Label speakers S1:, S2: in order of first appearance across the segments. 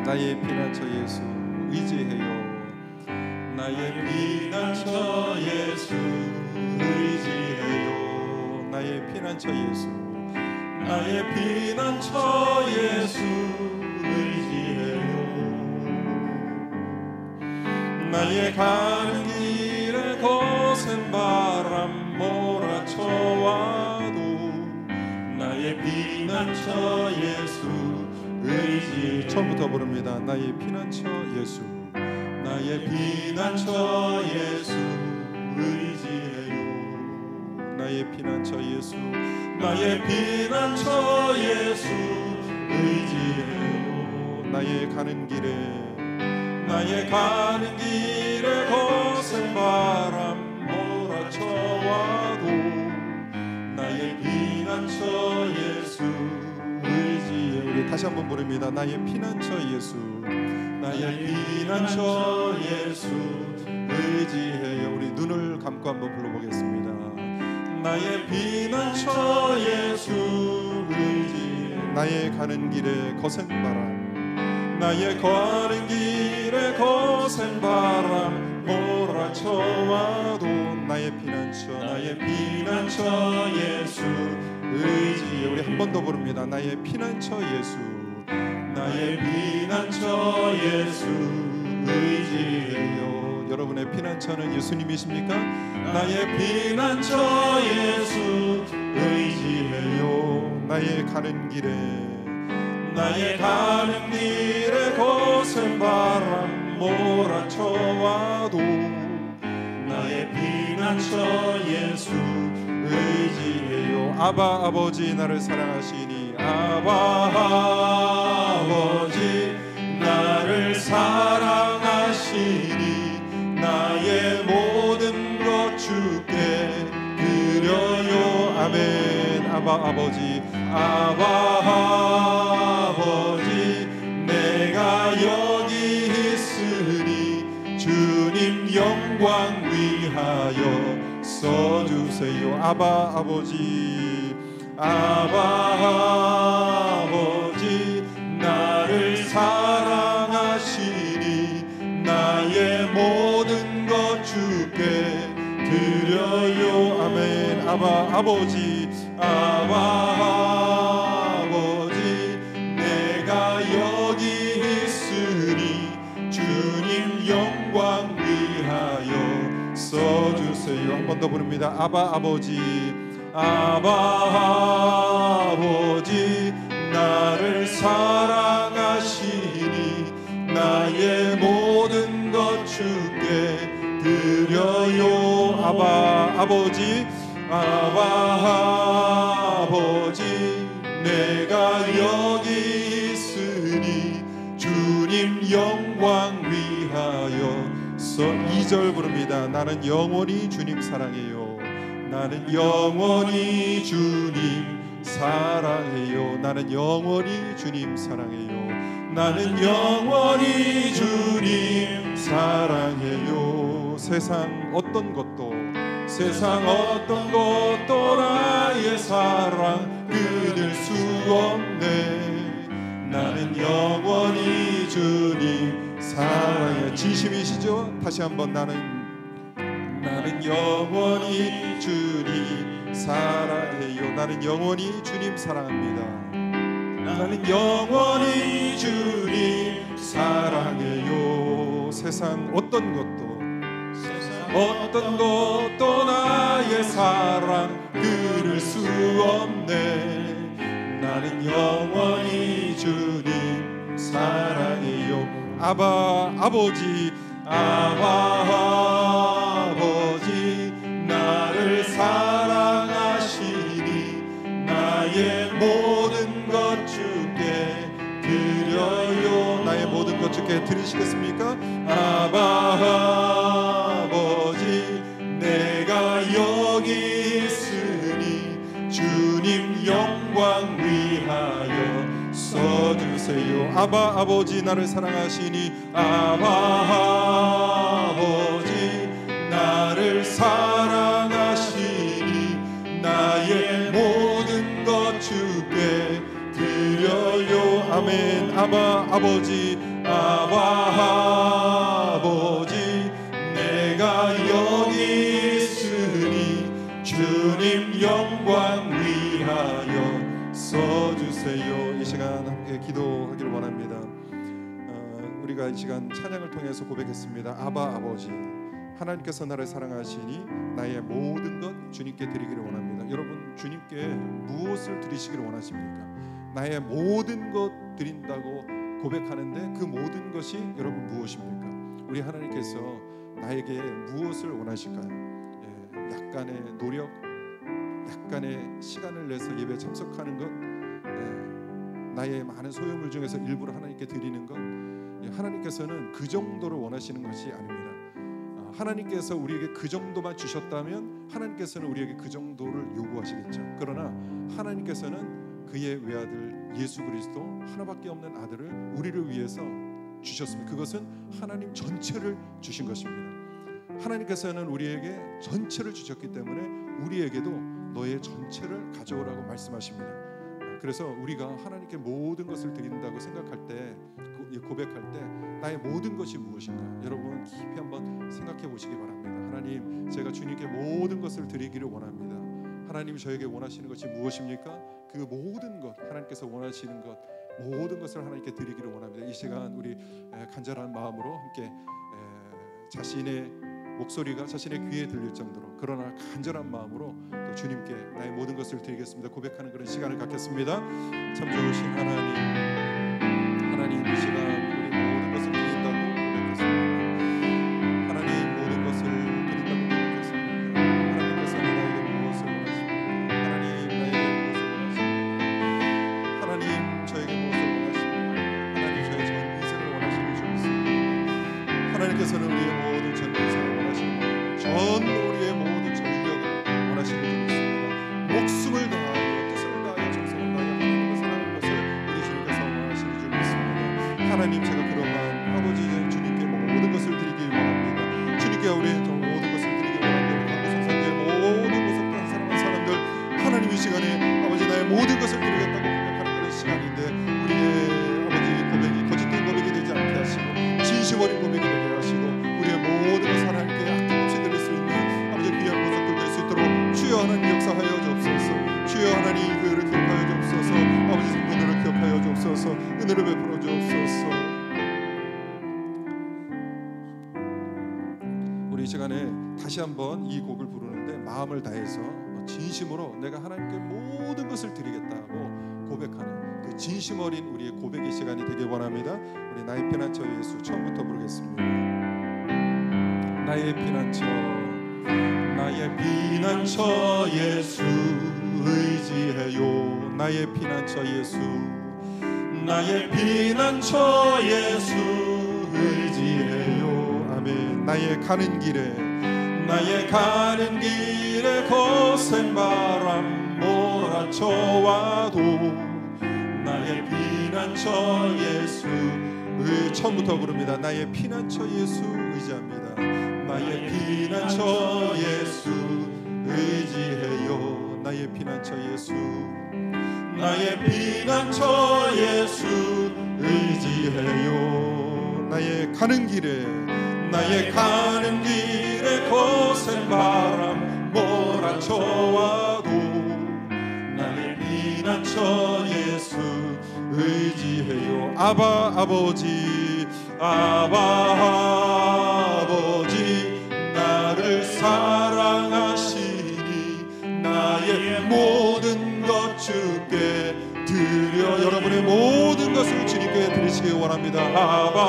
S1: 나의 피난처 예수 의지해요. 나의 피난처 예수 의지해요. 나의 피난처 예수, 나의 피난처 예수 의지해요. 나의 가는 길에 거센 바람 몰아쳐와도 나의 피난처 예수 의지. 처음부터 부릅니다. 나의 피난처 예수, 나의 피난처 예수 의지해요. 나의 피난처 예수, 나의 피난처 예수 의지해요. 나의 가는 길에, 나의 가는 길에 거센 바람 몰아쳐와도 나의 피난처 예수 의지해요. 우리 다시 한번 부릅니다. 나의 피난처 예수, 나의 피난처 예수 의지해요. 우리 눈을 감고 한번 불러보겠습니다. 나의 피난처 예수 의지해요. 나의 가는 길에 거센 바람, 나의 가는 길에 거센 바람 몰아쳐와도 나의 피난처, 나의 피난처 예수 의지해. 우리 한 번 더 부릅니다. 나의 피난처 예수, 나의 피난처 예수 의지해요. 여러분의 피난처는 예수님이십니까? 나의 피난처 예수 의지해요. 나의 가는 길에, 나의 가는 길에 거센 바람 몰아쳐와도 나의 피난처 예수 의지해요. 아바 아버지 나를 사랑하시니, 아바 아버지 나를 사랑하시니 나의 모든 것 주께 드려요. 아멘. 아바 아버지, 아바 아버지 내가 여기 있으니 주님 영광 위하여 써주세요. 아바 아버지, 아바 아버지 나를 사랑하시니 나의 모든 것 주께 드려요. 아멘. 아바 아버지, 아바 아버지 내가 여기 있으니 주님 영광 위하여 써주세요. 한 번 더 부릅니다. 아바 아버지, 아바 아버지 나를 사랑하시니 나의 모든 것 주께 드려요. 아바 아버지, 아바 아버지 내가 여기 있으니 주님 영광 위하여 써. 2절 부릅니다. 나는 영원히 주님 사랑해요. 나는 영원히 주님 사랑해요. 나는 영원히 주님 사랑해요. 나는 영원히 주님 사랑해요. 세상 어떤 것도, 세상 어떤 것도 나의 사랑 끊을 수 없네. 나는 영원히 주님 사랑해요. 진심이시죠? 다시 한번 나는 영원히 주님 사랑해요. 나는 영원히 주님 사랑합니다. 나는 영원히 주님 사랑해요. 세상 어떤 것도 나의 사랑 끊을 수 없네. 나는 영원히 주님 사랑해요. 아바 아버지, 아바 아버지 나를 사랑하시니 나의 모든 것 주께 드려요. 나의 모든 것 주께 드리시겠습니까? 아바 아버지 내가 여기 있으니 주님 영광 위하여 써주세요. 아바 아버지 나를 사랑하시니, 아바 아버지 나를 사랑하시니 나의 모든 것 주께 드려요. 아멘. 아바 아버지, 아바 아버지, 내가 여기 있으니 주님 영광 위하여 써주세요. 이 시간 함께 기도하기를 원합니다. 우리가 이 시간 찬양을 통해서 고백했습니다. 아바 아버지, 하나님께서 나를 사랑하시니 나의 모든 것 주님께 드리기를 원합니다. 여러분, 주님께 무엇을 드리시기를 원하십니까? 나의 모든 것 드린다고 고백하는데 그 모든 것이 여러분 무엇입니까? 우리 하나님께서 나에게 무엇을 원하실까요? 약간의 노력, 약간의 시간을 내서 예배에 참석하는 것, 나의 많은 소유물 중에서 일부를 하나님께 드리는 것, 하나님께서는 그 정도를 원하시는 것이 아닙니다. 하나님께서 우리에게 그 정도만 주셨다면 하나님께서는 우리에게 그 정도를 요구하시겠죠. 그러나 하나님께서는 그의 외아들 예수 그리스도 하나밖에 없는 아들을 우리를 위해서 주셨습니다. 그것은 하나님 전체를 주신 것입니다. 하나님께서는 우리에게 전체를 주셨기 때문에 우리에게도 너의 전체를 가져오라고 말씀하십니다. 그래서 우리가 하나님께 모든 것을 드린다고 생각할 때, 고백할 때 나의 모든 것이 무엇인가, 여러분 깊이 한번 생각해 보시기 바랍니다. 하나님, 제가 주님께 모든 것을 드리기를 원합니다. 하나님, 저에게 원하시는 것이 무엇입니까? 그 모든 것, 하나님께서 원하시는 것, 모든 것을 하나님께 드리기를 원합니다. 이 시간 우리 간절한 마음으로 함께 자신의 목소리가 자신의 귀에 들릴 정도로, 그러나 간절한 마음으로 또 주님께 나의 모든 것을 드리겠습니다. 고백하는 그런 시간을 갖겠습니다. 참 좋으신 하나님, 이 시간 우리 모든 것을 드린다고 고백했습니다. 하나님, 모든 것을 드린다고 고백했습니다. 하나님께서는 나에게 무엇을 원하십니까? 하나님, 나에게 무엇을 원하십니까? 하나님, 저에게 무엇을 원하십니까? 하나님, 저의 전 인생을 원하시는 줄 믿습니다. 하나님께서는 우리의 모든 전 인생을 원하시는 것, 전 우리의 모든 전력을 원하시는 줄 믿습니다. 목숨을 다하여, 뜻을 다하여, 정성을 다하여 하나님을 사랑하는 것을 우리 주님께서 원하시는 줄 믿습니다. 하나님, 제가 그러한 아버지 주님께 모든 것을 드리기 원합니다. 주님께 우리의 모든 것을 드리기 원합니다. 한국 성산교회 모든 곳에 사랑하는 사람들, 하나님 이 시간에 아버지 나의 모든 것을 드리겠다고 고백하는 그런 시간인데, 우리의 아버지 고백이 거짓된 고백이 되지 않게 하시고 진심 어린 고백이 되게 하시고 우리의 모든 것을 하나님께 아낌없이 드릴 수 있는 아버지 귀한 모습들 될 수 있도록 주여 하나님 역사하여 주옵소서. 주여 하나님 교회를 기억하여 주옵소서. 아버지 성도들을 기억하여 주옵소서. 은혜를 베풀어 주옵소서. 우리 이 시간에 다시 한번 이 곡을 부르는데 마음을 다해서 진심으로 내가 하나님께 모든 것을 드리겠다고 고백하는 그 진심 어린 우리의 고백의 시간이 되길 원합니다. 우리 나의 피난처 예수 처음부터 부르겠습니다. 나의 피난처, 나의 피난처 예수 의지해요. 나의 피난처 예수, 나의 피난처 예수 의지해요. 아멘. 나의 가는 길에, 나의 가는 길에 거센 바람 몰아쳐와도 나의 피난처 예수 처음부터 부릅니다. 나의 피난처 예수 의지합니다. 나의 피난처 예수 의지해요. 나의 피난처 예수, 나의 피난처 예수 의지해요. 나의 가는 길에, 나의 가는 길에 거센 바람 몰아쳐와도 나의 피난처 예수 의지해요. 아바 아버지, 아바 아버지, 나를 사랑하시니 나의 모든 것 주께 드려. 여러분의 모든 것을 주님께 드리시기 원합니다. 아바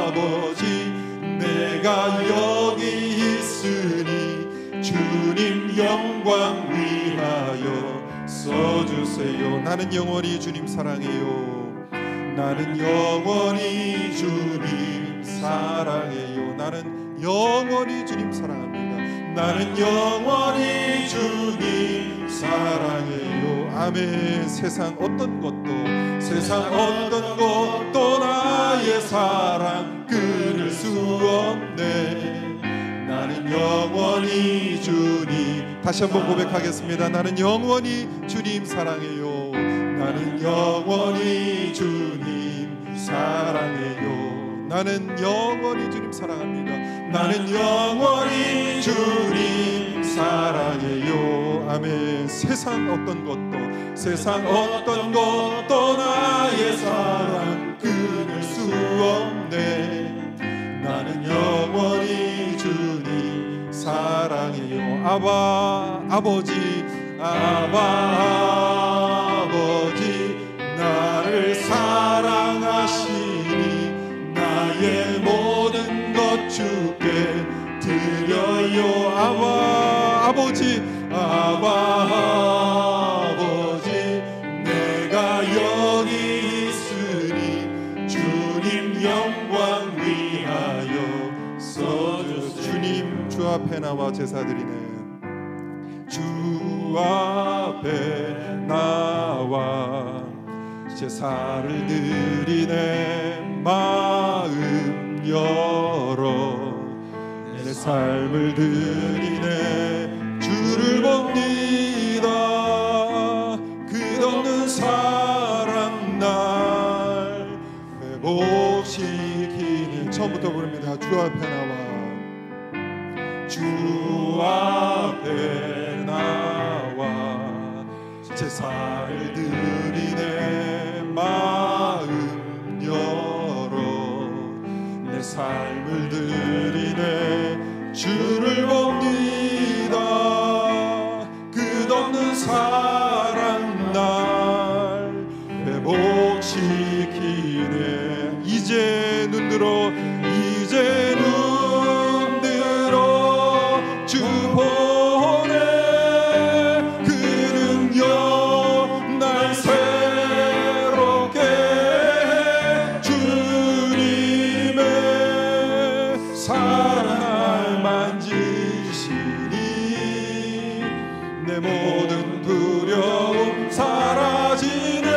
S1: 아버지, 내가 여기 있으니 주님 영광 위하여 써주세요. 나는 영원히 주님 사랑해요. 나는 영원히 주님 사랑해요. 나는 영원히 주님 사랑합니다. 나는 영원히 주님 사랑해요. 아멘. 세상 어떤 것도 나의 사랑 끊을 수 없네. 나는 영원히 주님, 다시 한번 고백하겠습니다. 나는 영원히 주님 사랑해요. 나는 영원히 주님 사랑해요. 나는 영원히 주님 사랑합니다. 나는 영원히 주님 사랑해요. 아멘. 세상 어떤 것도 나의 사랑 끊을 수 없네. 나는 영원히 주님 사랑해요. 아버지 나를 사랑하시니 나의 모든 것 주께 드려요. 아버지 내가 여기 있으니 주님 영광 위하여 써주세요. 주님 주 앞에 나와 제사드리네. 주 앞에 나와 제사를 드리네. 마음 열어 내 삶을 드리네. 주를 봅니다. 끝없는 사랑 날 회복시키네. 처음부터 부릅니다. 주 앞에 나와 주 앞에 나와 제사를 드리네. 마음 열어 내 삶을 드리네. 주를 봅니다. 끝없는 사랑 날 회복시키네. 이제 눈 들어 주 보네. 그는요 날 새롭게 주님의 사랑 날 만지시니 내 모든 두려움 사라지네.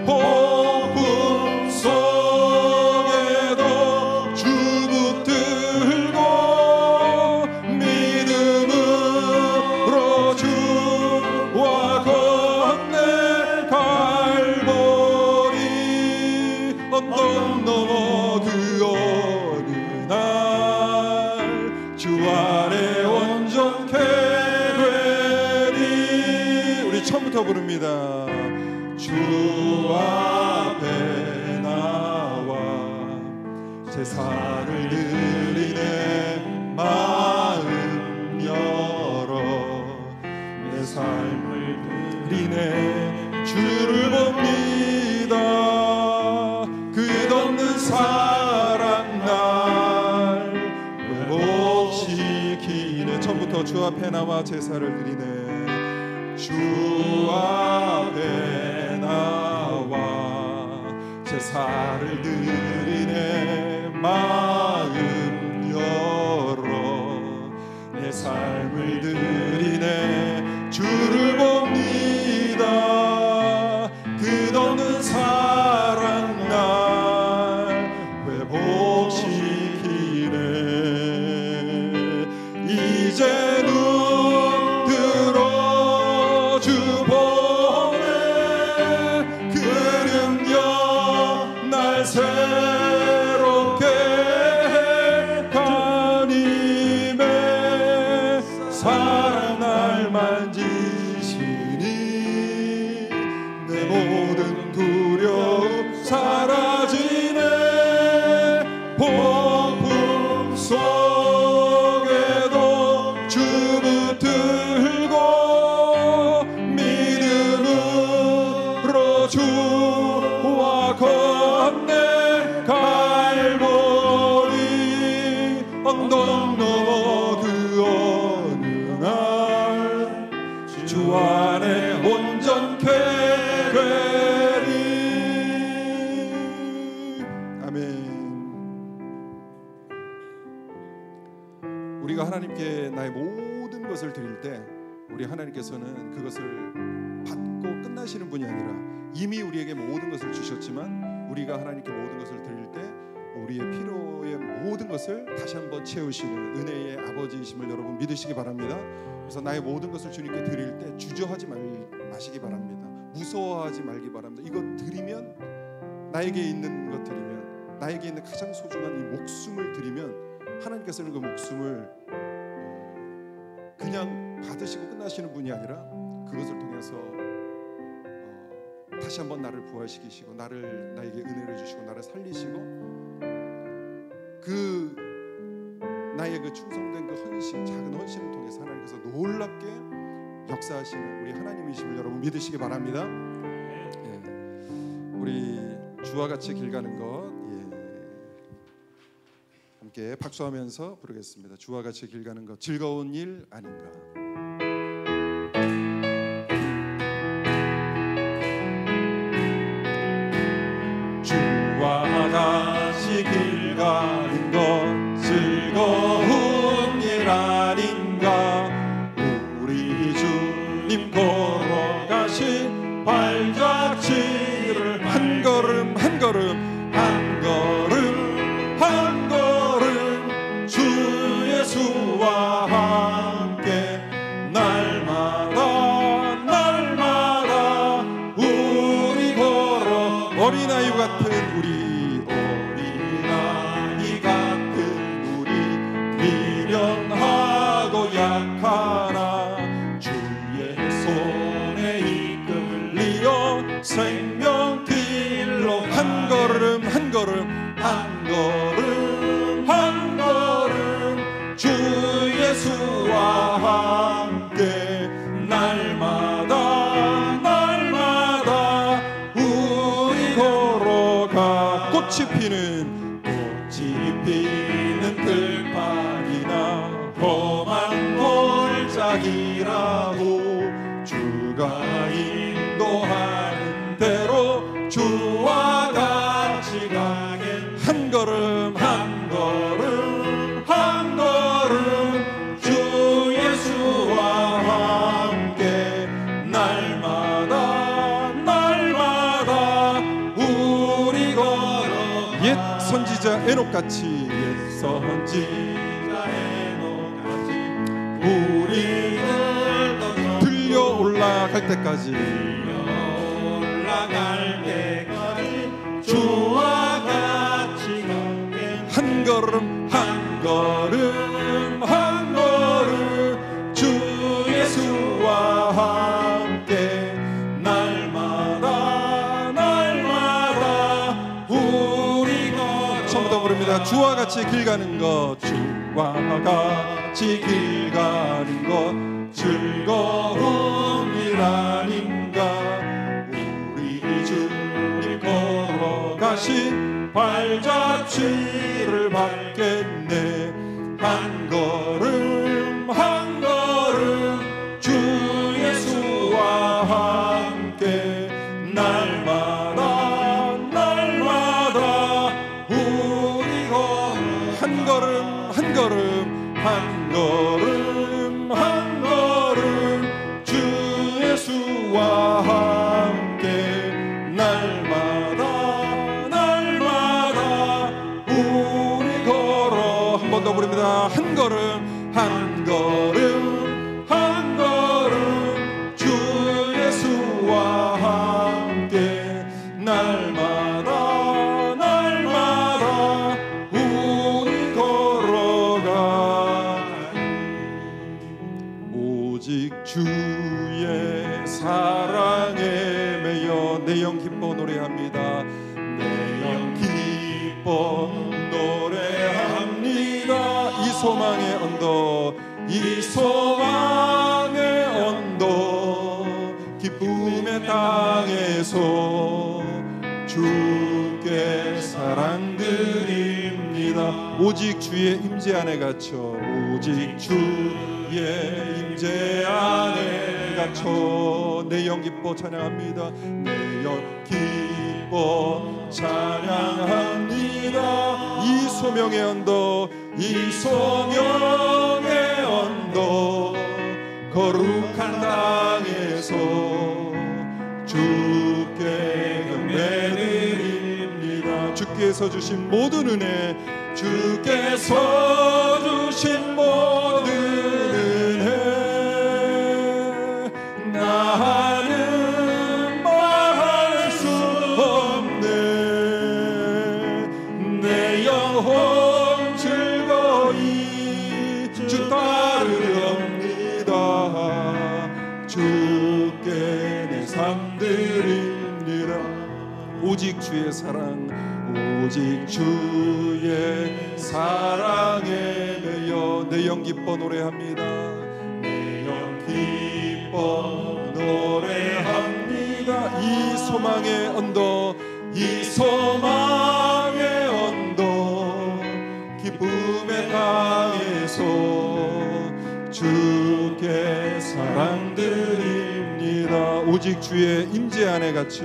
S1: 폭풍 속에도 주 붙들고 믿음으로 주와 건네. 갈보리 언덕 넘어 그 어느 날 주 안에 온전케 되리. 우리 처음부터 부릅니다. 주 앞에 나와 제사를 드리네. 마음 열어 내 삶을 드리네. 주를 봅니다. 끝없는 사랑 날 회복시키네. 처음부터 주 앞에 나와 제사를 드리네. 주 앞에 나와 제사를 드리네. 마음 열어 내 삶을 드리네. 주를 봅니다. 끝없는 사랑 날 회복시키네. 이제 눈 들어 주 보네. 그는요 날 새롭게 하나님의 사랑 날 만지시니 내 모든 두려움 사라지네. 폭풍 속에도 주 붙들고 믿음으로 주와 건네. 갈보리 언덕 넘어 그 어느 날 주 안에 온전케 되리. 아멘. 우리가 하나님께 나의 모든 것을 드릴 때 우리 하나님께서는 그것을 받고 끝나시는 분이 아니라 이미 우리에게 모든 것을 주셨지만 우리가 하나님께 모든 것을 드릴 때 우리의 필요의 모든 것을 다시 한번 채우시는 은혜의 아버지이심을 여러분 믿으시기 바랍니다. 그래서 나의 모든 것을 주님께 드릴 때 주저하지 마시기 바랍니다. 무서워하지 말기 바랍니다. 이거 드리면, 나에게 있는 것 드리면, 나에게 있는 가장 소중한 이 목숨을 드리면 하나님께서는 그 목숨을 그냥 받으시고 끝나시는 분이 아니라 그것을 통해서 다시 한번 나를 부활시키시고 나에게 은혜를 주시고 나를 살리시고 나의 그 충성된 그 헌신, 작은 헌신을 통해서 하나님께서 놀랍게 역사하시는 우리 하나님이심을 여러분 믿으시기 바랍니다. 우리 주와 같이 길 가는 것 함께 박수하면서 부르겠습니다. 주와 같이 길 가는 것 즐거운 일 아닌가. 주와 같이 길 가는 것 즐거운 일 아닌가. 우리 주님 걸어가신 발자취를 한 걸음 한 걸음 한 걸음 한 걸음 주 예수와 함께 날마다 날마다 우리 걸어 어린아이 같은 어린아이 같은 우리 미련하고 약하나 주의 손에 이끌리어 생명길로 한 걸음 한 걸음 한 걸음 한 걸음 주 예수와 함께 날마다 날마다 우리 걸어가 꽃이 피는 들판이나 험한 골짜기라도 주가 인도하는 대로 주와 같이 가겠네. 한 걸음 한 걸음 한 걸음 주 예수와 함께 날마다 날마다 우리 걸어 옛 선지자 에녹같이 옛 선지자 에녹같이 우리들도 들려 올라갈 때까지 주와 같이 가게 한 걸음 한 걸음 한 걸음 주 예수와 함께 날마다 날마다 우리 걸어 처음부터 부릅니다. 주와 같이 길 가는 것 주와 같이 길 가는 것 즐거운 일 아닌가. 걸어가신 발자취를 밟겠네. 한 걸음 한 걸음 주 예수와 함께 날마다 날마다 우리 한 걸음 한 걸음 한 걸음 한 걸음 주 예수와 함께 날마다 날마다 우리 걸어 한 번 더 부릅니다. 한 걸음 한 걸음 한 걸음 주 예수와 함께 날마다 날마다 우리 걸어가니 오직 주의 사랑에 매여 내 영 기뻐 노래합니다. 내 영 기뻐 노래합니다. 이 소망의 언덕 이 소망의 언덕 기쁨의 땅에서 주께 사랑 드립니다. 오직 주의 임재 안에 갇혀 오직 주의 임재 안에 갇혀 내 영 기뻐 찬양합니다. 내 영 기뻐 찬양합니다. 이 소명의 언덕 이 소명의 언덕 거룩한 땅에서 주께 경배드립니다. 주께서 주신 모든 은혜 주께서 주신 모든 은혜 나는 드립니다. 오직 주의 사랑, 오직 주의 사랑에 매여 내 영 기뻐 노래합니다. 내 영 기뻐 노래합니다. 이 소망의 언덕, 이 소망의 언덕, 기쁨의 땅에서 주께 사랑 드립니다. 오직 주의 임재 안에 갇혀,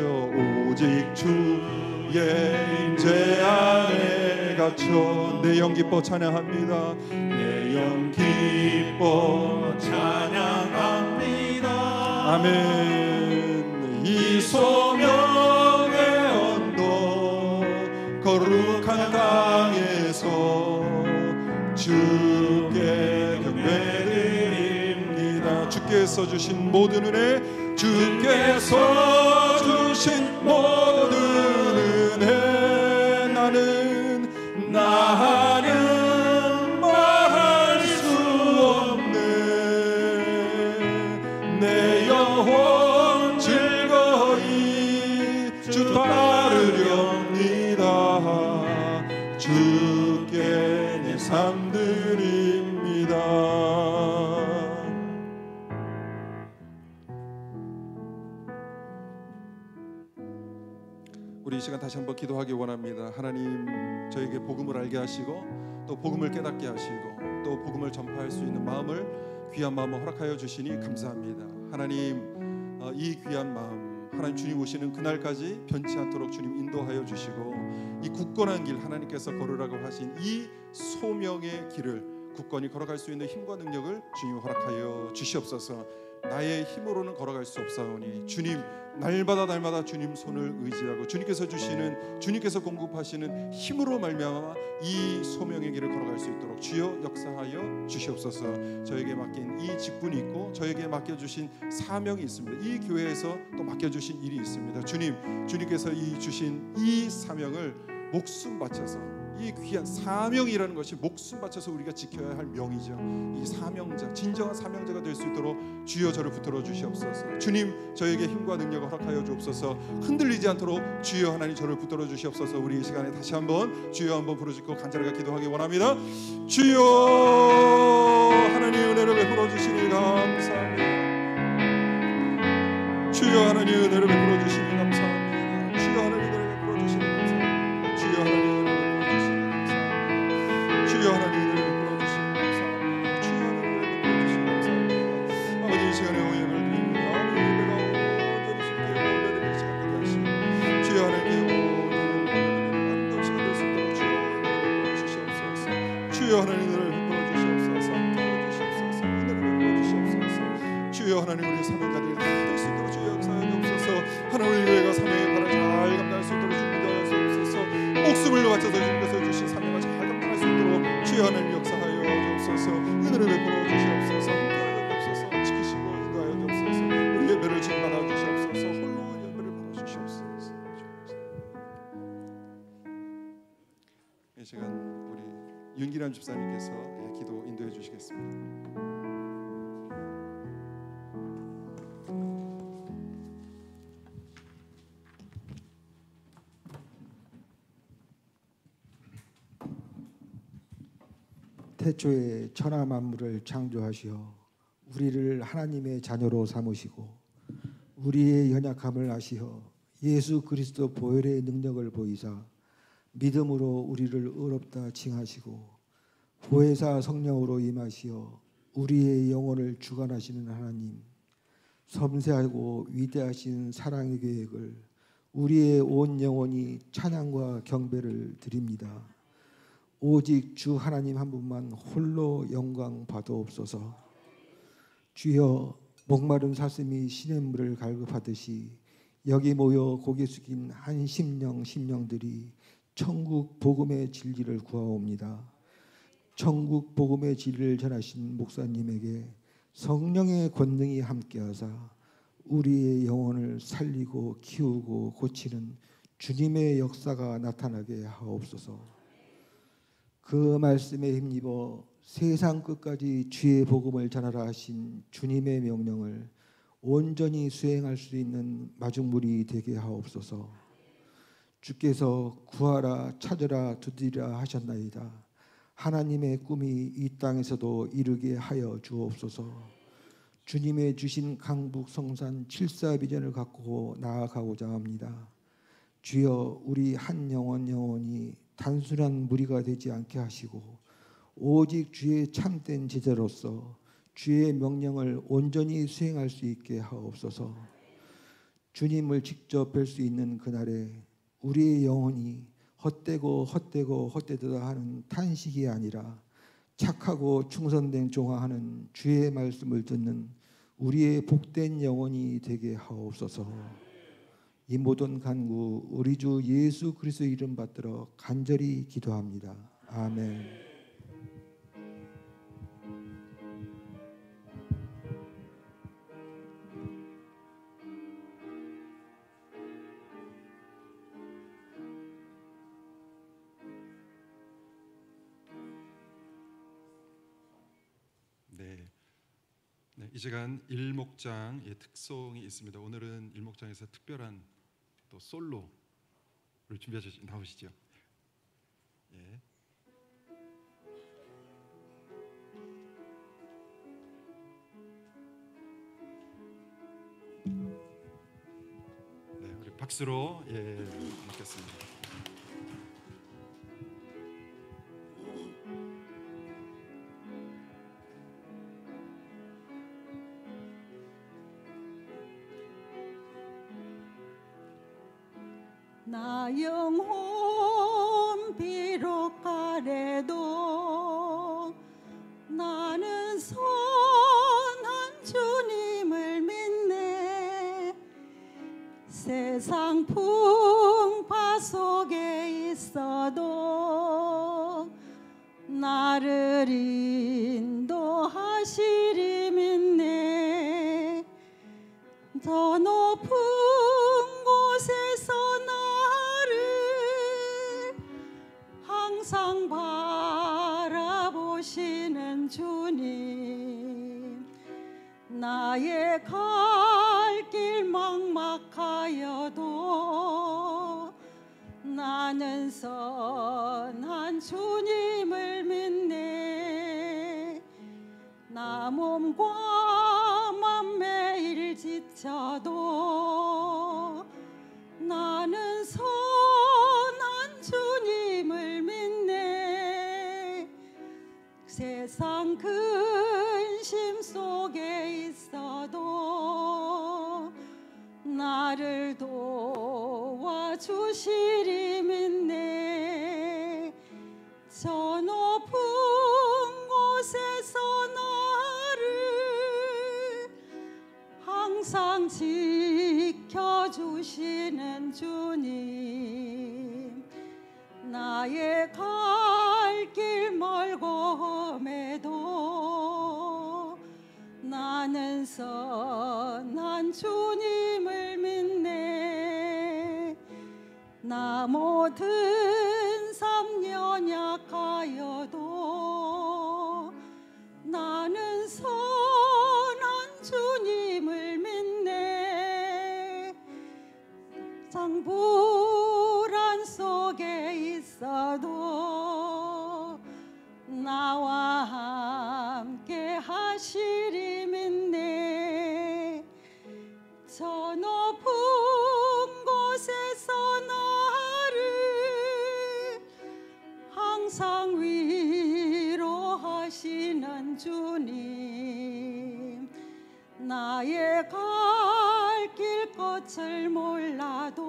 S1: 오직 주의 임재 안에 갇혀 내 영 기뻐 찬양합니다. 내 영 기뻐 찬양합니다. 아멘. 이 소명의 언덕, 거룩한 땅에서 주께 경배드립니다. 주께서 주신 모든 은혜, 주께서 주신 모든 은혜, 나는 말할 수 없네. 내 영혼 즐거이 주 따르렵니다. 주께 내 삶 드립니다. 우리 이 시간 다시 한번 기도하기 원합니다. 하나님, 저에게 복음을 알게 하시고 또 복음을 깨닫게 하시고 또 복음을 전파할 수 있는 마음을, 귀한 마음을 허락하여 주시니 감사합니다. 하나님, 이 귀한 마음, 하나님 주님 오시는 그날까지 변치 않도록 주님 인도하여 주시고, 이 굳건한 길, 하나님께서 걸으라고 하신 이 소명의 길을 굳건히 걸어갈 수 있는 힘과 능력을 주님 허락하여 주시옵소서. 나의 힘으로는 걸어갈 수 없사오니 주님, 날마다 주님 손을 의지하고 주님께서 주시는, 주님께서 공급하시는 힘으로 말미암아 이 소명의 길을 걸어갈 수 있도록 주여 역사하여 주시옵소서. 저에게 맡긴 이 직분이 있고 저에게 맡겨주신 사명이 있습니다. 이 교회에서 또 맡겨주신 일이 있습니다. 주님께서 이 주신 이 사명을 목숨 바쳐서, 이 귀한 사명이라는 것이 목숨 바쳐서 우리가 지켜야 할 명이죠. 이 사명자, 진정한 사명자가 될 수 있도록 주여 저를 붙들어 주시옵소서. 주님, 저에게 힘과 능력을 허락하여 주옵소서. 흔들리지 않도록 주여 하나님 저를 붙들어 주시옵소서. 우리 이 시간에 다시 한번 주여 한번 부르짖고 간절하게 기도하기 원합니다. 주여, 하나님 은혜를 베풀어 주시니 감사합니다. 주여, 하나님 은혜를 베풀어 주시니 감사합니다. 주여, 하나님 은혜를 베풀어 주시니 감사합니다. 주여, 하나님 주여 하나님 은혜를 베풀어 주시니 감사합니다. 주여 하나님 은혜를 베풀어 주시니 감사합니다. 아버지, 이 시간에 영광을 드립니다. 아버지, 내가 온전히 주께 올려드리는 시간 되게 하시고 주여 하나님께 온전히 아름다운 시간 될 수 있도록 주여 은혜를 베풀어 주시옵소서. 주여 하나님 은혜를 베풀어 주시옵소서. 함께하여 주시옵소서. 은혜를 베풀어 주시옵소서. 주여 하나님, 우리 사명자들이 될 수 있도록 주여 역사하여 주옵소서. 하나님, 우리 교회가 사명의 발을 잘 감당할 수 있도록 주님 인도하여 주옵소서. 목숨을 바쳐서 주님께서 주신 사명을 잘 감당할 수 있도록 주여 하나님 역사하여 주옵소서. 은혜를 베풀어 주시옵소서. 함께하여 주옵소서. 지키시고 인도하여 주옵소서. 우리 예배를 지금 받아 주시옵소서. 홀로 예배를 받아 주시옵소서. 이 시간 우리 윤기남 집사님께서 기도 인도해 주시겠습니다.
S2: 태초에 천하 만물을 창조하시어 우리를 하나님의 자녀로 삼으시고 우리의 연약함을 아시어 예수 그리스도 보혈의 능력을 보이사 믿음으로 우리를 의롭다 칭하시고 보혜사 성령으로 임하시어 우리의 영혼을 주관하시는 하나님, 섬세하고 위대하신 사랑의 계획을 우리의 온 영혼이 찬양과 경배를 드립니다. 오직 주 하나님 한 분만 홀로 영광 받아옵소서. 주여, 목마른 사슴이 시냇물을 갈급하듯이 여기 모여 고개 숙인 한 심령들이 천국 복음의 진리를 구하옵니다. 천국 복음의 진리를 전하신 목사님에게 성령의 권능이 함께하사 우리의 영혼을 살리고 키우고 고치는 주님의 역사가 나타나게 하옵소서. 그 말씀에 힘입어 세상 끝까지 주의 복음을 전하라 하신 주님의 명령을 온전히 수행할 수 있는 마중물이 되게 하옵소서. 주께서 구하라 찾으라 두드리라 하셨나이다. 하나님의 꿈이 이 땅에서도 이루게 하여 주옵소서. 주님의 주신 강북 성산 7사 비전을 갖고 나아가고자 합니다. 주여, 우리 한 영혼 영혼이 단순한 무리가 되지 않게 하시고 오직 주의 참된 제자로서 주의 명령을 온전히 수행할 수 있게 하옵소서. 주님을 직접 뵐 수 있는 그날에 우리의 영혼이 헛되고 헛되다 하는 탄식이 아니라 착하고 충성된 종아하는 주의 말씀을 듣는 우리의 복된 영혼이 되게 하옵소서. 이 모든 간구 우리 주 예수 그리스도 이름 받들어 간절히 기도합니다. 아멘.
S1: 이 시간 일목장의 특송이 있습니다. 오늘은 일목장에서 특별한 또 솔로를 준비하셔서 나오시죠. 예. 네, 우리 박수로 맞겠습니다.
S3: 나 영혼 비록 가래도 나는 선한 주님을 믿네. 세상 풍파 속에 있어도 나를 인도하시리 믿네. 더 높은 곳에서 항상 바라보시는 주님, 나의 갈 길 막막하여도 나는 선한 주님을 믿네. 나 몸과 맘 매일 지쳐도 나는 선한 주님을 믿네. 세상 근심 속에 있어도 나를 도와주시리 믿네. 저 높은 곳에서 나를 항상 지켜주시는 주님, 나의 갈 길 멀고 험해도 나는 선한 주님을 믿네. 나 모든 삶 연약하여도 나는 선한 주님을 믿네. 불안 속에 있어도 나와 함께 하시리 믿네. 저 높은 곳에서 나를 항상 위로하시는 주님, 나의 갈 길 끝을 몰라도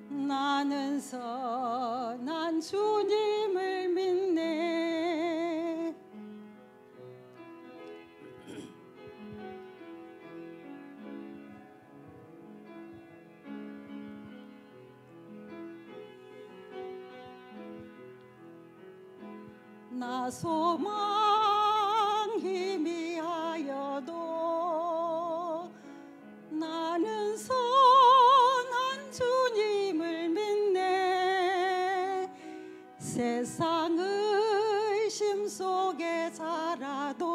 S3: 나는 선한 주님을 믿네. 나 소망 희미하여도 나는 선한 주님을 믿네. 세상 의심 속에 살아도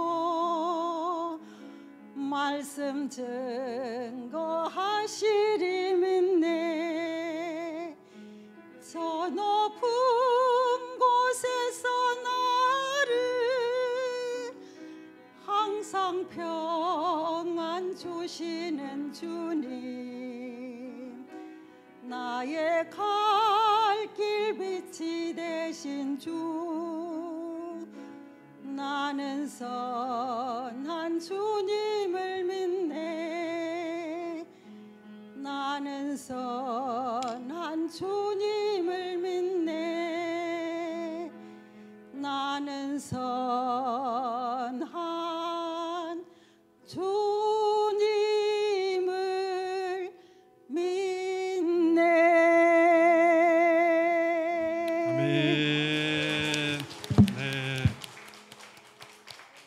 S3: 말씀 증거하시리 믿네. 저 높은 곳에서 나를 항상 평안 주시는 주님, 나의 갈 길 빛이 되신 주, 나는 선한 주님을 믿네. 나는 선한 주님을 믿네. 나는 선한 주님을 믿네.
S1: 아멘. 네.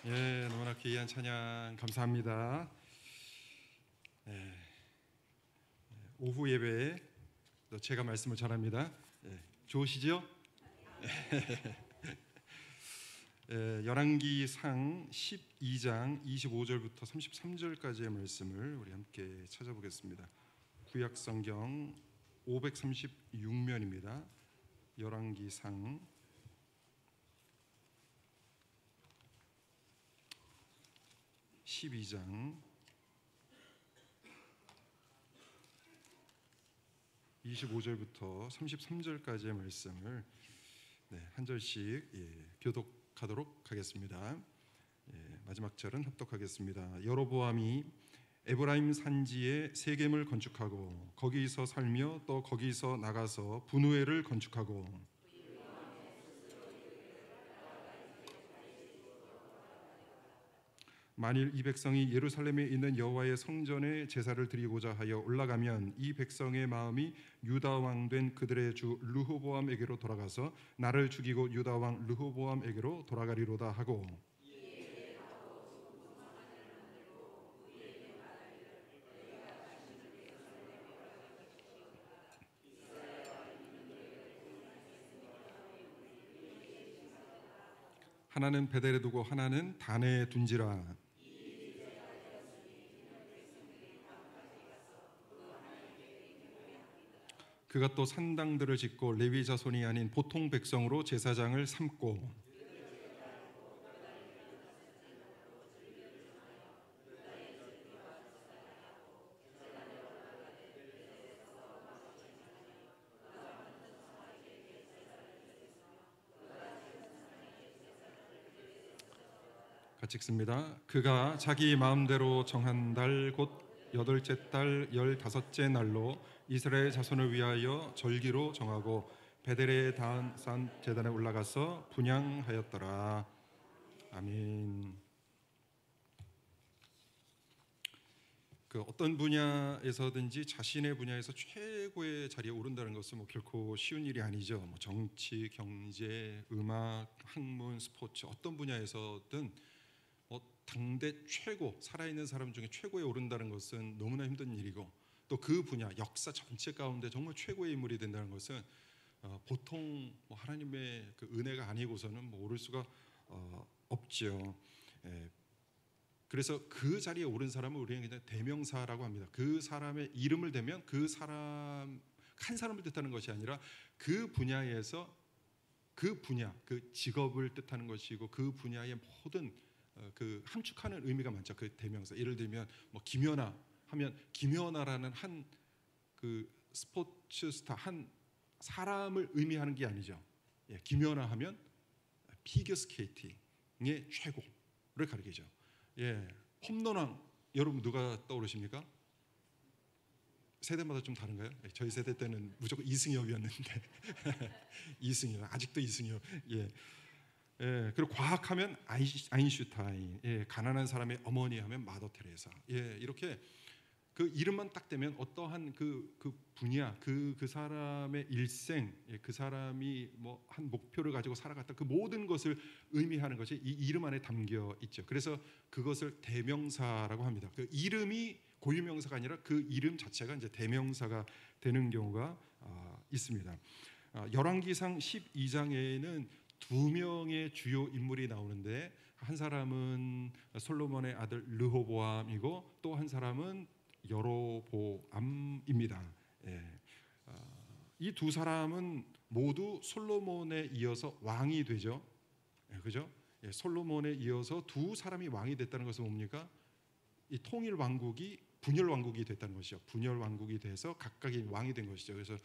S1: 예, 너무나 귀한 찬양 감사합니다. 예, 오후 예배에 제가 말씀을 전합니다. 예, 좋으시죠? 예, 열왕기상 12장 25절부터 33절까지의 말씀을 우리 함께 찾아보겠습니다. 구약성경 536면입니다. 열왕기상 12장 25절부터 33절까지의 말씀을 한 절씩 교독하도록 하겠습니다. 마지막 절은 합독하겠습니다. 여로보암이 에브라임 산지에 세겜을 건축하고 거기서 살며 또 거기서 나가서 분우엘을 건축하고 만일 이 백성이 예루살렘에 있는 여호와의 성전에 제사를 드리고자 하여 올라가면 이 백성의 마음이 유다 왕 된 그들의 주 르호보암에게로 돌아가서 나를 죽이고 유다 왕 르호보암에게로 돌아가리로다 하고 하나는 베델에 두고 하나는 단에 둔지라. 그가 또 산당들을 짓고 레위 자손이 아닌 보통 백성으로 제사장을 삼고 같이 읽습니다. 그가 자기 마음대로 정한 달 곧 8째 달 15째 날로 이스라엘 자손을 위하여 절기로 정하고 베델에 닿은 산 제단에 올라가서 분향하였더라. 아멘. 그 어떤 분야에서든지 자신의 분야에서 최고의 자리에 오른다는 것은 뭐 결코 쉬운 일이 아니죠. 뭐 정치, 경제, 음악, 학문, 스포츠 어떤 분야에서든 당대 최고 살아있는 사람 중에 최고에 오른다는 것은 너무나 힘든 일이고 또 그 분야 역사 전체 가운데 정말 최고의 인물이 된다는 것은 보통 뭐 하나님의 그 은혜가 아니고서는 뭐 오를 수가 없지요. 그래서 그 자리에 오른 사람을 우리는 그냥 대명사라고 합니다. 그 사람의 이름을 대면 그 사람 한 사람을 뜻하는 것이 아니라 그 분야에서 그 분야 그 직업을 뜻하는 것이고 그 분야의 모든 그 함축하는 의미가 많죠. 그 대명사. 예를 들면 뭐 김연아 하면 김연아라는 한 그 스포츠 스타 한 사람을 의미하는 게 아니죠. 김연아 하면 피겨 스케이팅의 최고를 가리키죠. 홈런왕 여러분 누가 떠오르십니까? 세대마다 좀 다른가요? 저희 세대 때는 무조건 이승엽이었는데 이승엽 아직도 이승엽. 그리고 과학하면 아인슈타인, 가난한 사람의 어머니 하면 마더 테레사. 이렇게 그 이름만 딱 대면 어떠한 그 분야, 그 사람의 일생, 그 사람이 뭐 한 목표를 가지고 살아갔다 그 모든 것을 의미하는 것이 이 이름 안에 담겨 있죠. 그래서 그것을 대명사라고 합니다. 그 이름이 고유명사가 아니라 그 이름 자체가 이제 대명사가 되는 경우가 있습니다. 열왕기상 12장에는 두 명의 주요 인물이 나오는데 한 사람은 솔로몬의 아들 르호보암이고 또 한 사람은 여로보암입니다. 이 두 사람은 모두 솔로몬에 이어서 왕이 되죠. 그죠? 솔로몬에 이어서 두 사람이 왕이 됐다는 것은 뭡니까? 이 통일 왕국이 분열 왕국이 됐다는 것이죠. 분열 왕국이 돼서 각각이 왕이 된 것이죠. 그래서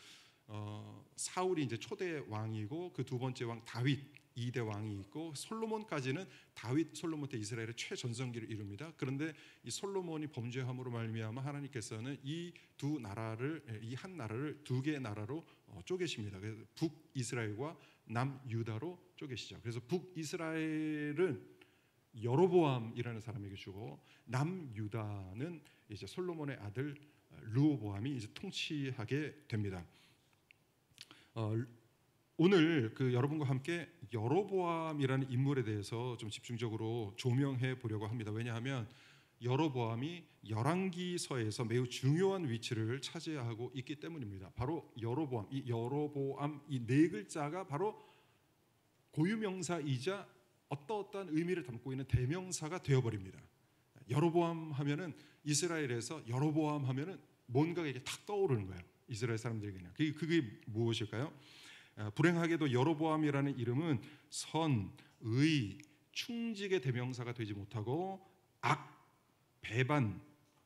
S1: 사울이 이제 초대 왕이고 그 두 번째 왕 다윗 2대 왕이 있고 솔로몬까지는 다윗 솔로몬 때 이스라엘의 최전성기를 이룹니다. 그런데 이 솔로몬이 범죄함으로 말미암아 하나님께서는 이 두 나라를 이 한 나라를 두 개의 나라로 쪼개십니다. 그래서 북이스라엘과 남유다로 쪼개시죠. 그래서 북이스라엘은 여로보암이라는 사람에게 주고 남유다는 이제 솔로몬의 아들 르호보암이 이제 통치하게 됩니다. 오늘 여러분과 함께 여로보암이라는 인물에 대해서 좀 집중적으로 조명해 보려고 합니다. 왜냐하면 여로보암이 열왕기서에서 매우 중요한 위치를 차지하고 있기 때문입니다. 바로 여로보암, 이 네 글자가 바로 고유명사이자 어떠한 의미를 담고 있는 대명사가 되어버립니다. 여로보암 하면은 이스라엘에서 여로보암 하면은 뭔가 이게 탁 떠오르는 거예요. 이스라엘 사람들에게는 그게 무엇일까요? 불행하게도 여로보암이라는 이름은 선, 의, 충직의 대명사가 되지 못하고 악, 배반,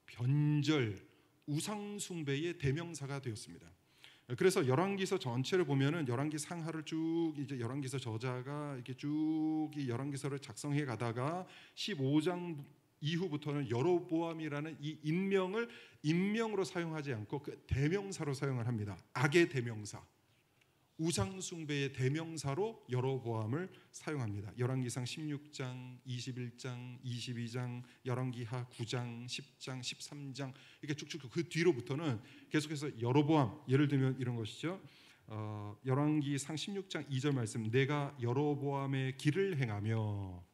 S1: 변절, 우상숭배의 대명사가 되었습니다. 그래서 열왕기서 전체를 보면은 열왕기 상하를 쭉 이제 열왕기서 저자가 이렇게 쭉 이 열왕기서를 작성해 가다가 15장 이후부터는 여로보암이라는 이 인명을 인명으로 사용하지 않고 그 대명사로 사용을 합니다. 악의 대명사, 우상숭배의 대명사로 여로보암을 사용합니다. 열왕기상 16장, 21장, 22장, 열왕기하 9장, 10장, 13장 이렇게 쭉쭉 그 뒤로부터는 계속해서 여로보암, 예를 들면 이런 것이죠. 열왕기상 16장 2절 말씀, 내가 여로보암의 길을 행하며,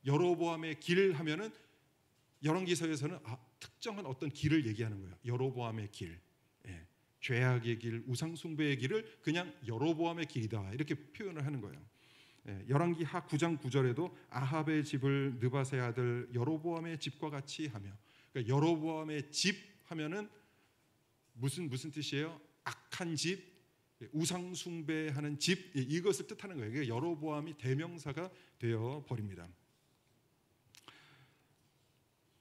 S1: 여로보암의 길 하면은 열왕기서에서는 특정한 어떤 길을 얘기하는 거예요. 여로보암의 길, 죄악의 길, 우상숭배의 길을 그냥 여로보암의 길이다 이렇게 표현을 하는 거예요. 열왕기하 9장 9절에도 아합의 집을 느밧의 아들 여로보암의 집과 같이 하며, 그러니까 여로보암의 집 하면은 무슨 뜻이에요? 악한 집, 우상숭배하는 집, 이것을 뜻하는 거예요. 그러니까 여로보암이 대명사가 되어 버립니다.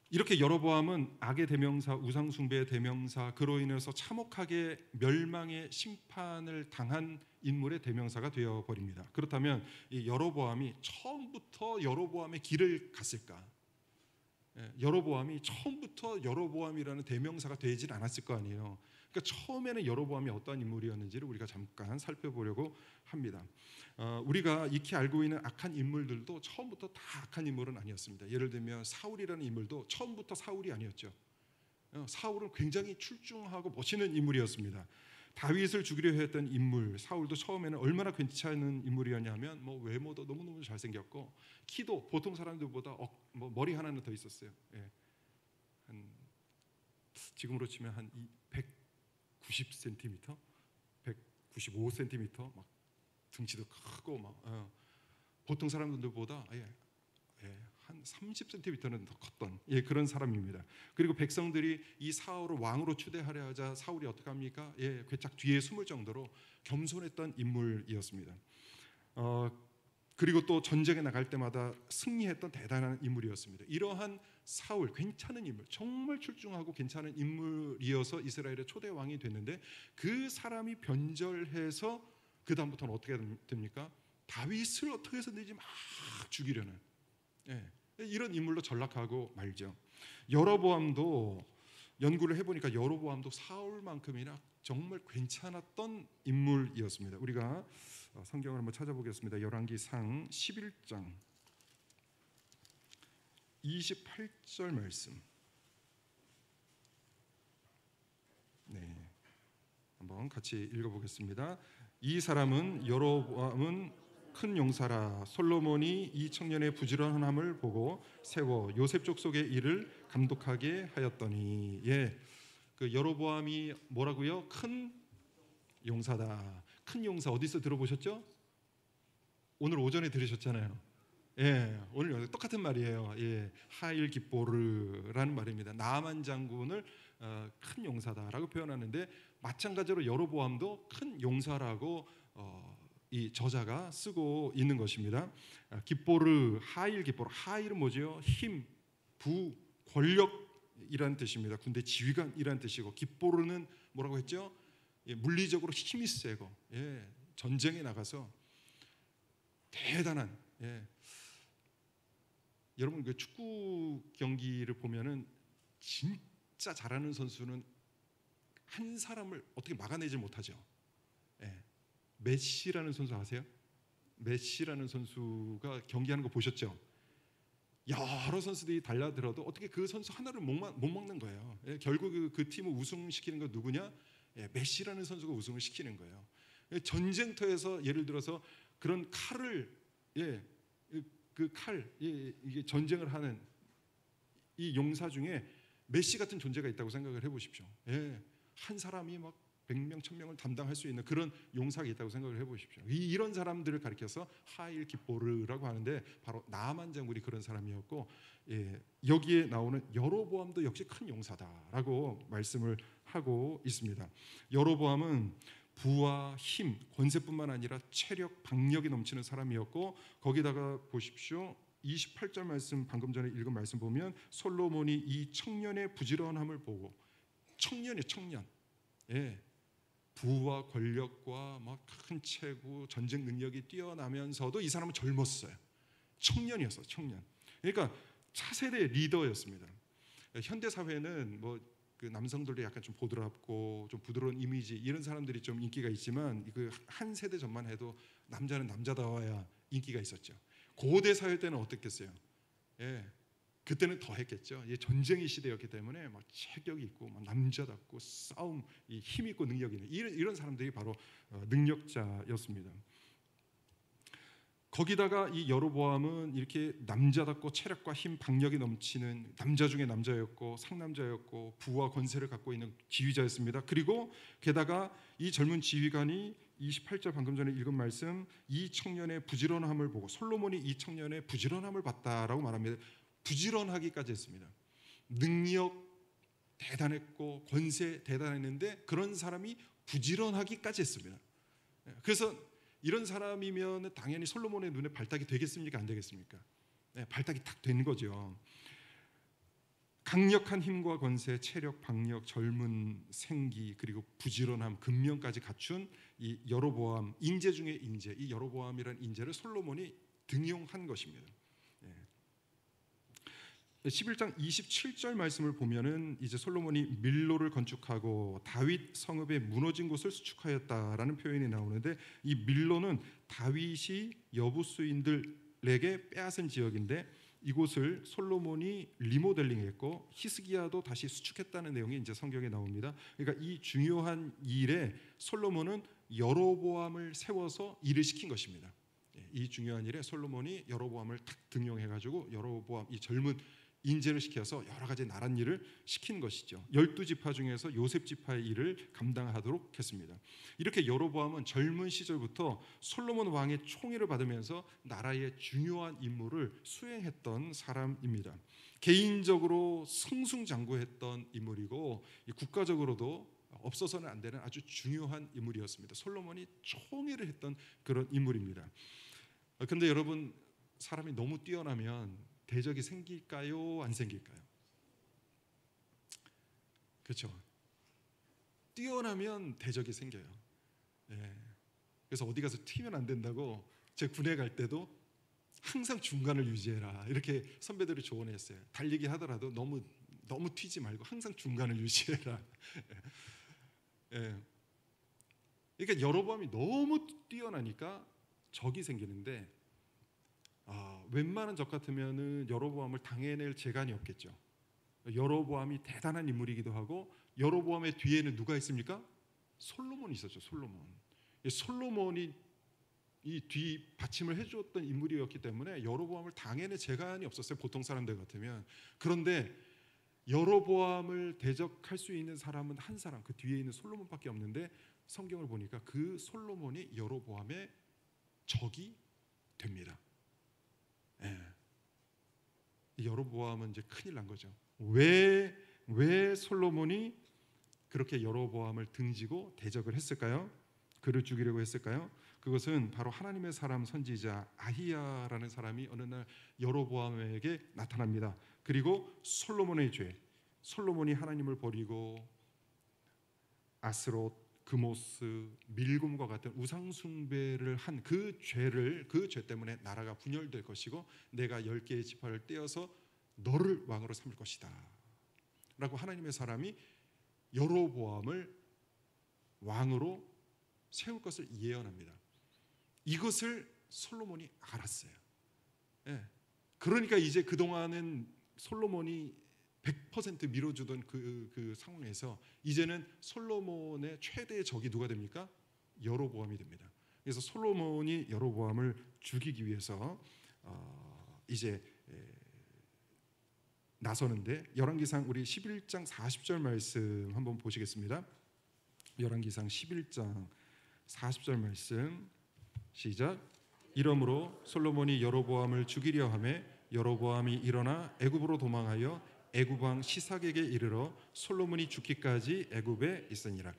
S1: 이렇게 여로보암은 악의 대명사, 우상숭배의 대명사, 그로 인해서 참혹하게 멸망의 심판을 당한 인물의 대명사가 되어버립니다. 그렇다면 이 여로보암이 처음부터 여로보암의 길을 갔을까? 여로보암이 처음부터 여로보암이라는 대명사가 되진 않았을 거 아니에요. 그러니까 처음에는 여로보암이 어떠한 인물이었는지를 우리가 잠깐 살펴보려고 합니다. 우리가 익히 알고 있는 악한 인물들도 처음부터 다 악한 인물은 아니었습니다. 예를 들면 사울이라는 인물도 처음부터 사울이 아니었죠. 사울은 굉장히 출중하고 멋있는 인물이었습니다. 다윗을 죽이려 했던 인물 사울도 처음에는 얼마나 괜찮은 인물이었냐면 외모도 너무너무 잘생겼고 키도 보통 사람들보다 머리 하나는 더 있었어요. 한 지금으로 치면 한 190cm, 195cm, 막 등치도 크고 보통 사람들보다 한 30cm는 더 컸던 그런 사람입니다. 그리고 백성들이 이 사울을 왕으로 추대하려 하자 사울이 어떻게 합니까? 괴짝 뒤에 숨을 정도로 겸손했던 인물이었습니다. 그리고 또 전쟁에 나갈 때마다 승리했던 대단한 인물이었습니다. 이러한 사울, 괜찮은 인물, 정말 출중하고 괜찮은 인물이어서 이스라엘의 초대 왕이 됐는데 그 사람이 변절해서 그 다음부터는 어떻게 됩니까? 다윗을 어떻게 해서든지 막 죽이려는 이런 인물로 전락하고 말죠. 여로보암도 연구를 해보니까 여로보암도 사울만큼이나 정말 괜찮았던 인물이었습니다. 우리가 성경을 한번 찾아보겠습니다. 열왕기상 11장 28절 말씀. 한번 같이 읽어보겠습니다. 이 사람은 여로보암은 큰 용사라. 솔로몬이 이 청년의 부지런함을 보고 세워 요셉 족속의 일을 감독하게 하였더니 그 여로보암이 뭐라고요? 큰 용사다. 큰 용사 어디서 들어보셨죠? 오늘 오전에 들으셨잖아요. 예, 오늘 여기 똑같은 말이에요. 예, 하일 기뽀르라는 말입니다. 나아만 장군을 큰 용사다라고 표현하는데 마찬가지로 여로보암도 큰 용사라고 이 저자가 쓰고 있는 것입니다. 기뽀르, 하일 기뽀르. 하일은 뭐죠? 힘, 부, 권력이라는 뜻입니다. 군대 지휘관이라는 뜻이고, 기뽀르는 뭐라고 했죠? 예, 물리적으로 힘이 세고, 예, 전쟁에 나가서 대단한, 예. 여러분 그 축구 경기를 보면은 진짜 잘하는 선수는 한 사람을 어떻게 막아내지 못하죠. 예. 메시라는 선수 아세요? 메시라는 선수가 경기하는 거 보셨죠? 여러 선수들이 달려들어도 어떻게 그 선수 하나를 못 막는 거예요. 예. 결국 그 팀을 우승시키는 건 누구냐? 예. 메시라는 선수가 우승을 시키는 거예요. 예. 전쟁터에서 예를 들어서 그런 칼을, 예, 그 칼, 이게 전쟁을 하는 이 용사 중에 메시 같은 존재가 있다고 생각을 해보십시오. 예, 한 사람이 막 100명, 1000명을 담당할 수 있는 그런 용사가 있다고 생각을 해보십시오. 이런 사람들을 가리켜서 하일 기뽀르라고 하는데 바로 나아만 장군이 그런 사람이었고, 예, 여기에 나오는 여로보암도 역시 큰 용사다라고 말씀을 하고 있습니다. 여로보암은 부와 힘, 권세뿐만 아니라 체력, 박력이 넘치는 사람이었고, 거기다가 보십시오. 28절 말씀, 방금 전에 읽은 말씀 보면 솔로몬이 이 청년의 부지런함을 보고, 청년이에요, 청년. 예, 부와 권력과 막 큰 체구, 전쟁 능력이 뛰어나면서도 이 사람은 젊었어요. 청년이었어요, 청년. 그러니까 차세대 리더였습니다. 현대 사회는 뭐 그 남성들도 약간 좀 보드랍고 좀 부드러운 이미지 이런 사람들이 좀 인기가 있지만, 그 한 세대 전만 해도 남자는 남자다워야 인기가 있었죠. 고대 사회 때는 어땠겠어요? 예, 그때는 더 했겠죠. 예, 전쟁의 시대였기 때문에 막 체격이 있고 막 남자답고 싸움, 이 힘 있고 능력 있는 이런 사람들이 바로 능력자였습니다. 거기다가 이 여로보암은 이렇게 남자답고 체력과 힘, 박력이 넘치는 남자 중에 남자였고 상남자였고 부와 권세를 갖고 있는 지휘자였습니다. 그리고 게다가 이 젊은 지휘관이 28절 방금 전에 읽은 말씀, 이 청년의 부지런함을 보고, 솔로몬이 이 청년의 부지런함을 봤다라고 말합니다. 부지런하기까지 했습니다. 능력 대단했고 권세 대단했는데 그런 사람이 부지런하기까지 했습니다. 그래서 이런 사람이면 당연히 솔로몬의 눈에 발탁이 되겠습니까? 안 되겠습니까? 네, 발탁이 탁 된 거죠. 강력한 힘과 권세, 체력, 박력, 젊은 생기, 그리고 부지런함, 근면까지 갖춘 이 여로보암, 인재 중에 인재, 이 여로보암이라는 인재를 솔로몬이 등용한 것입니다. 11장 27절 말씀을 보면은 이제 솔로몬이 밀로를 건축하고 다윗 성읍의 무너진 곳을 수축하였다라는 표현이 나오는데, 이 밀로는 다윗이 여부수인들에게 빼앗은 지역인데 이곳을 솔로몬이 리모델링했고 히스기야도 다시 수축했다는 내용이 이제 성경에 나옵니다. 그러니까 이 중요한 일에 솔로몬은 여로보암을 세워서 일을 시킨 것입니다. 이 중요한 일에 솔로몬이 여로보암을 탁 등용해가지고 여로보암, 이 젊은 인재를 시켜서 여러 가지 나란 일을 시킨 것이죠. 12지파 중에서 요셉 지파의 일을 감당하도록 했습니다. 이렇게 여로보암은 젊은 시절부터 솔로몬 왕의 총애를 받으면서 나라의 중요한 임무를 수행했던 사람입니다. 개인적으로 승승장구했던 인물이고 국가적으로도 없어서는 안 되는 아주 중요한 인물이었습니다. 솔로몬이 총애를 했던 그런 인물입니다. 그런데 여러분, 사람이 너무 뛰어나면 대적이 생길까요? 안 생길까요? 그렇죠. 뛰어나면 대적이 생겨요. 예. 그래서 어디 가서 튀면 안 된다고 제 군에 갈 때도 항상 중간을 유지해라 이렇게 선배들이 조언했어요. 달리기 하더라도 너무 튀지 말고 항상 중간을 유지해라. 예. 그러니까 여로보암이 너무 뛰어나니까 적이 생기는데, 웬만한 적 같으면은 여로보암을 당해낼 재간이 없겠죠. 여로보암이 대단한 인물이기도 하고, 여로보암의 뒤에는 누가 있습니까? 솔로몬이 있었죠. 솔로몬이 이 뒤 받침을 해주었던 인물이었기 때문에 여로보암을 당해낼 재간이 없었어요. 보통 사람들 같으면. 그런데 여로보암을 대적할 수 있는 사람은 한 사람, 그 뒤에 있는 솔로몬밖에 없는데, 성경을 보니까 그 솔로몬이 여로보암의 적이 됩니다. 여로보암은 이제 큰일 난 거죠. 왜 솔로몬이 그렇게 여로보암을 등지고 대적을 했을까요? 그를 죽이려고 했을까요? 그것은 바로 하나님의 사람 선지자 아히야라는 사람이 어느 날 여로보암에게 나타납니다. 그리고 솔로몬의 죄, 솔로몬이 하나님을 버리고 아스롯, 그모스, 밀곰과 같은 우상 숭배를 한 그 죄 때문에 나라가 분열될 것이고 내가 10개의 지파를 떼어서 너를 왕으로 삼을 것이다 라고 하나님의 사람이 여로보암을 왕으로 세울 것을 예언합니다. 이것을 솔로몬이 알았어요. 그러니까 이제 그동안은 솔로몬이 100% 밀어주던 그 상황에서 이제는 솔로몬의 최대의 적이 누가 됩니까? 여로보암이 됩니다. 그래서 솔로몬이 여로보암을 죽이기 위해서 이제 나서는데 열왕기상 우리 11장 40절 말씀 한번 보시겠습니다. 열왕기상 11장 40절 말씀 시작. 이러므로 솔로몬이 여로보암을 죽이려 하매 여로보암이 일어나 애굽으로 도망하여 애굽 왕 시삭에게 이르러 솔로몬이 죽기까지 애굽에 있으니라.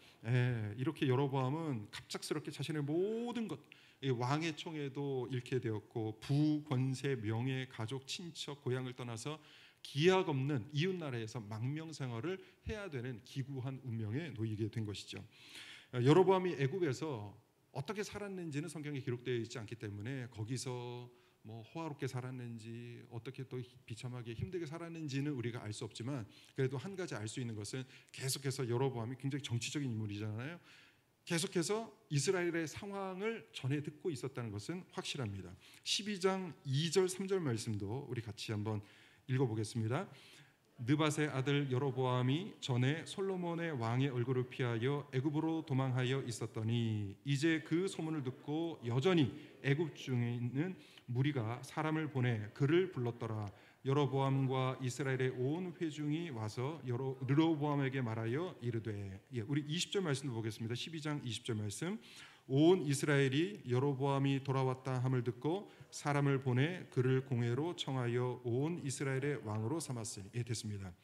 S1: 이렇게 여로보암은 갑작스럽게 자신의 모든 것, 왕의 총애도 잃게 되었고 부, 권세, 명예, 가족, 친척, 고향을 떠나서 기약 없는 이웃 나라에서 망명 생활을 해야 되는 기구한 운명에 놓이게 된 것이죠. 여로보암이 애굽에서 어떻게 살았는지는 성경에 기록되어 있지 않기 때문에 거기서 뭐 호화롭게 살았는지 어떻게 또 비참하게 힘들게 살았는지는 우리가 알 수 없지만 그래도 한 가지 알 수 있는 것은 계속해서 여로보암이 굉장히 정치적인 인물이잖아요. 계속해서 이스라엘의 상황을 전해 듣고 있었다는 것은 확실합니다. 12장 2절 3절 말씀도 우리 같이 한번 읽어보겠습니다. 느밧의 아들 여로보암이 전에 솔로몬의 왕의 얼굴을 피하여 애굽으로 도망하여 있었더니 이제 그 소문을 듣고 여전히 애굽 중에 있는 무리가 사람을 보내 그를 불렀더라. 여로보암과 이스라엘의 온 회중이 와서 르로보암에게 말하여 이르되, 우리 20절 말씀도 보겠습니다. 12장 20절 말씀. 온 이스라엘이 여로보암이 돌아왔다 함을 듣고 사람을 보내 그를 공회로 청하여 온 이스라엘의 왕으로 삼았으니. 됐습니다.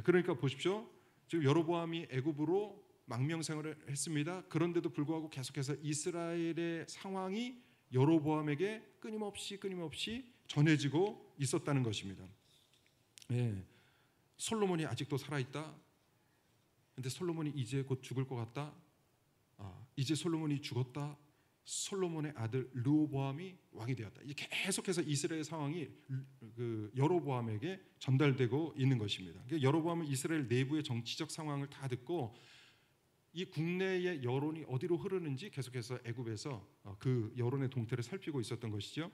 S1: 그러니까 보십시오. 지금 여로보암이 애굽으로 망명생활을 했습니다. 그런데도 불구하고 계속해서 이스라엘의 상황이 여로보암에게 끊임없이 전해지고 있었다는 것입니다. 솔로몬이 아직도 살아있다. 근데 솔로몬이 이제 곧 죽을 것 같다. 이제 솔로몬이 죽었다. 솔로몬의 아들 르호보암이 왕이 되었다. 이게 계속해서 이스라엘 상황이 여로보암에게 전달되고 있는 것입니다. 그러니까 여로보암은 이스라엘 내부의 정치적 상황을 다 듣고 이 국내의 여론이 어디로 흐르는지 계속해서 애굽에서 그 여론의 동태를 살피고 있었던 것이죠.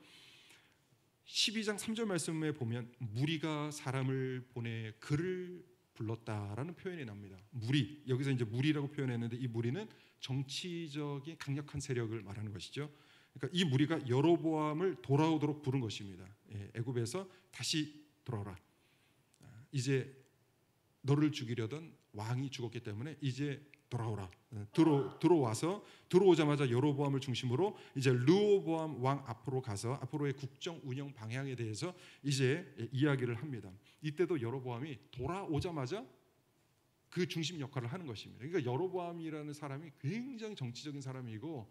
S1: 12장 3절 말씀에 보면 무리가 사람을 보내 그를 불렀다라는 표현이 납니다. 무리, 여기서 이제 무리라고 표현했는데 이 무리는 정치적인 강력한 세력을 말하는 것이죠. 그러니까 이 무리가 여로보암을 돌아오도록 부른 것입니다. 애굽에서 다시 돌아오라. 이제 너를 죽이려던 왕이 죽었기 때문에 이제 돌아오라. 들어오자마자 여로보암을 중심으로 이제 르호보암 왕 앞으로 가서 앞으로의 국정 운영 방향에 대해서 이제 이야기를 합니다. 이때도 여로보암이 돌아오자마자 그 중심 역할을 하는 것입니다. 그러니까 여로보암이라는 사람이 굉장히 정치적인 사람이고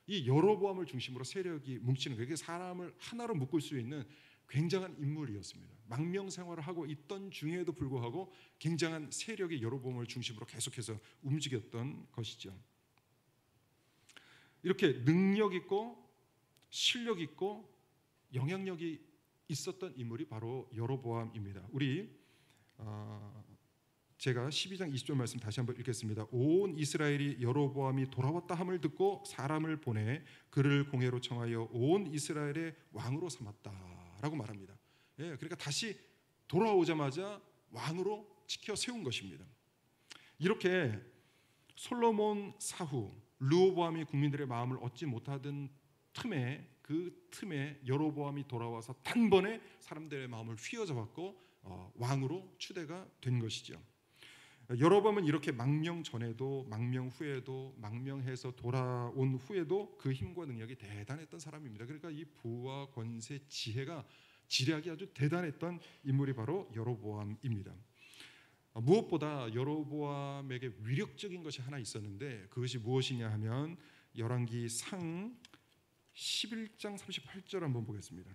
S1: 이 여로보암을 중심으로 세력이 뭉치는 거예요. 사람을 하나로 묶을 수 있는 굉장한 인물이었습니다. 망명 생활을 하고 있던 중에도 불구하고 굉장한 세력이 여로보암을 중심으로 계속해서 움직였던 것이죠. 이렇게 능력 있고 실력 있고 영향력이 있었던 인물이 바로 여로보암입니다. 우리 제가 12장 20절 말씀 다시 한번 읽겠습니다. 온 이스라엘이 여로보암이 돌아왔다 함을 듣고 사람을 보내 그를 공회로 청하여 온 이스라엘의 왕으로 삼았다라고 말합니다. 그러니까 다시 돌아오자마자 왕으로 지켜 세운 것입니다. 이렇게 솔로몬 사후 르호보암이 국민들의 마음을 얻지 못하던 그 틈에 여로보암이 돌아와서 단번에 사람들의 마음을 휘어잡았고 왕으로 추대가 된 것이죠. 여로보암은 이렇게 망명 전에도 망명 후에도 망명해서 돌아온 후에도 그 힘과 능력이 대단했던 사람입니다. 그러니까 이 부와 권세, 지혜가 지략이 아주 대단했던 인물이 바로 여로보암입니다. 무엇보다 여로보암에게 위력적인 것이 하나 있었는데 그것이 무엇이냐 하면 열왕기 상 11장 38절 한번 보겠습니다.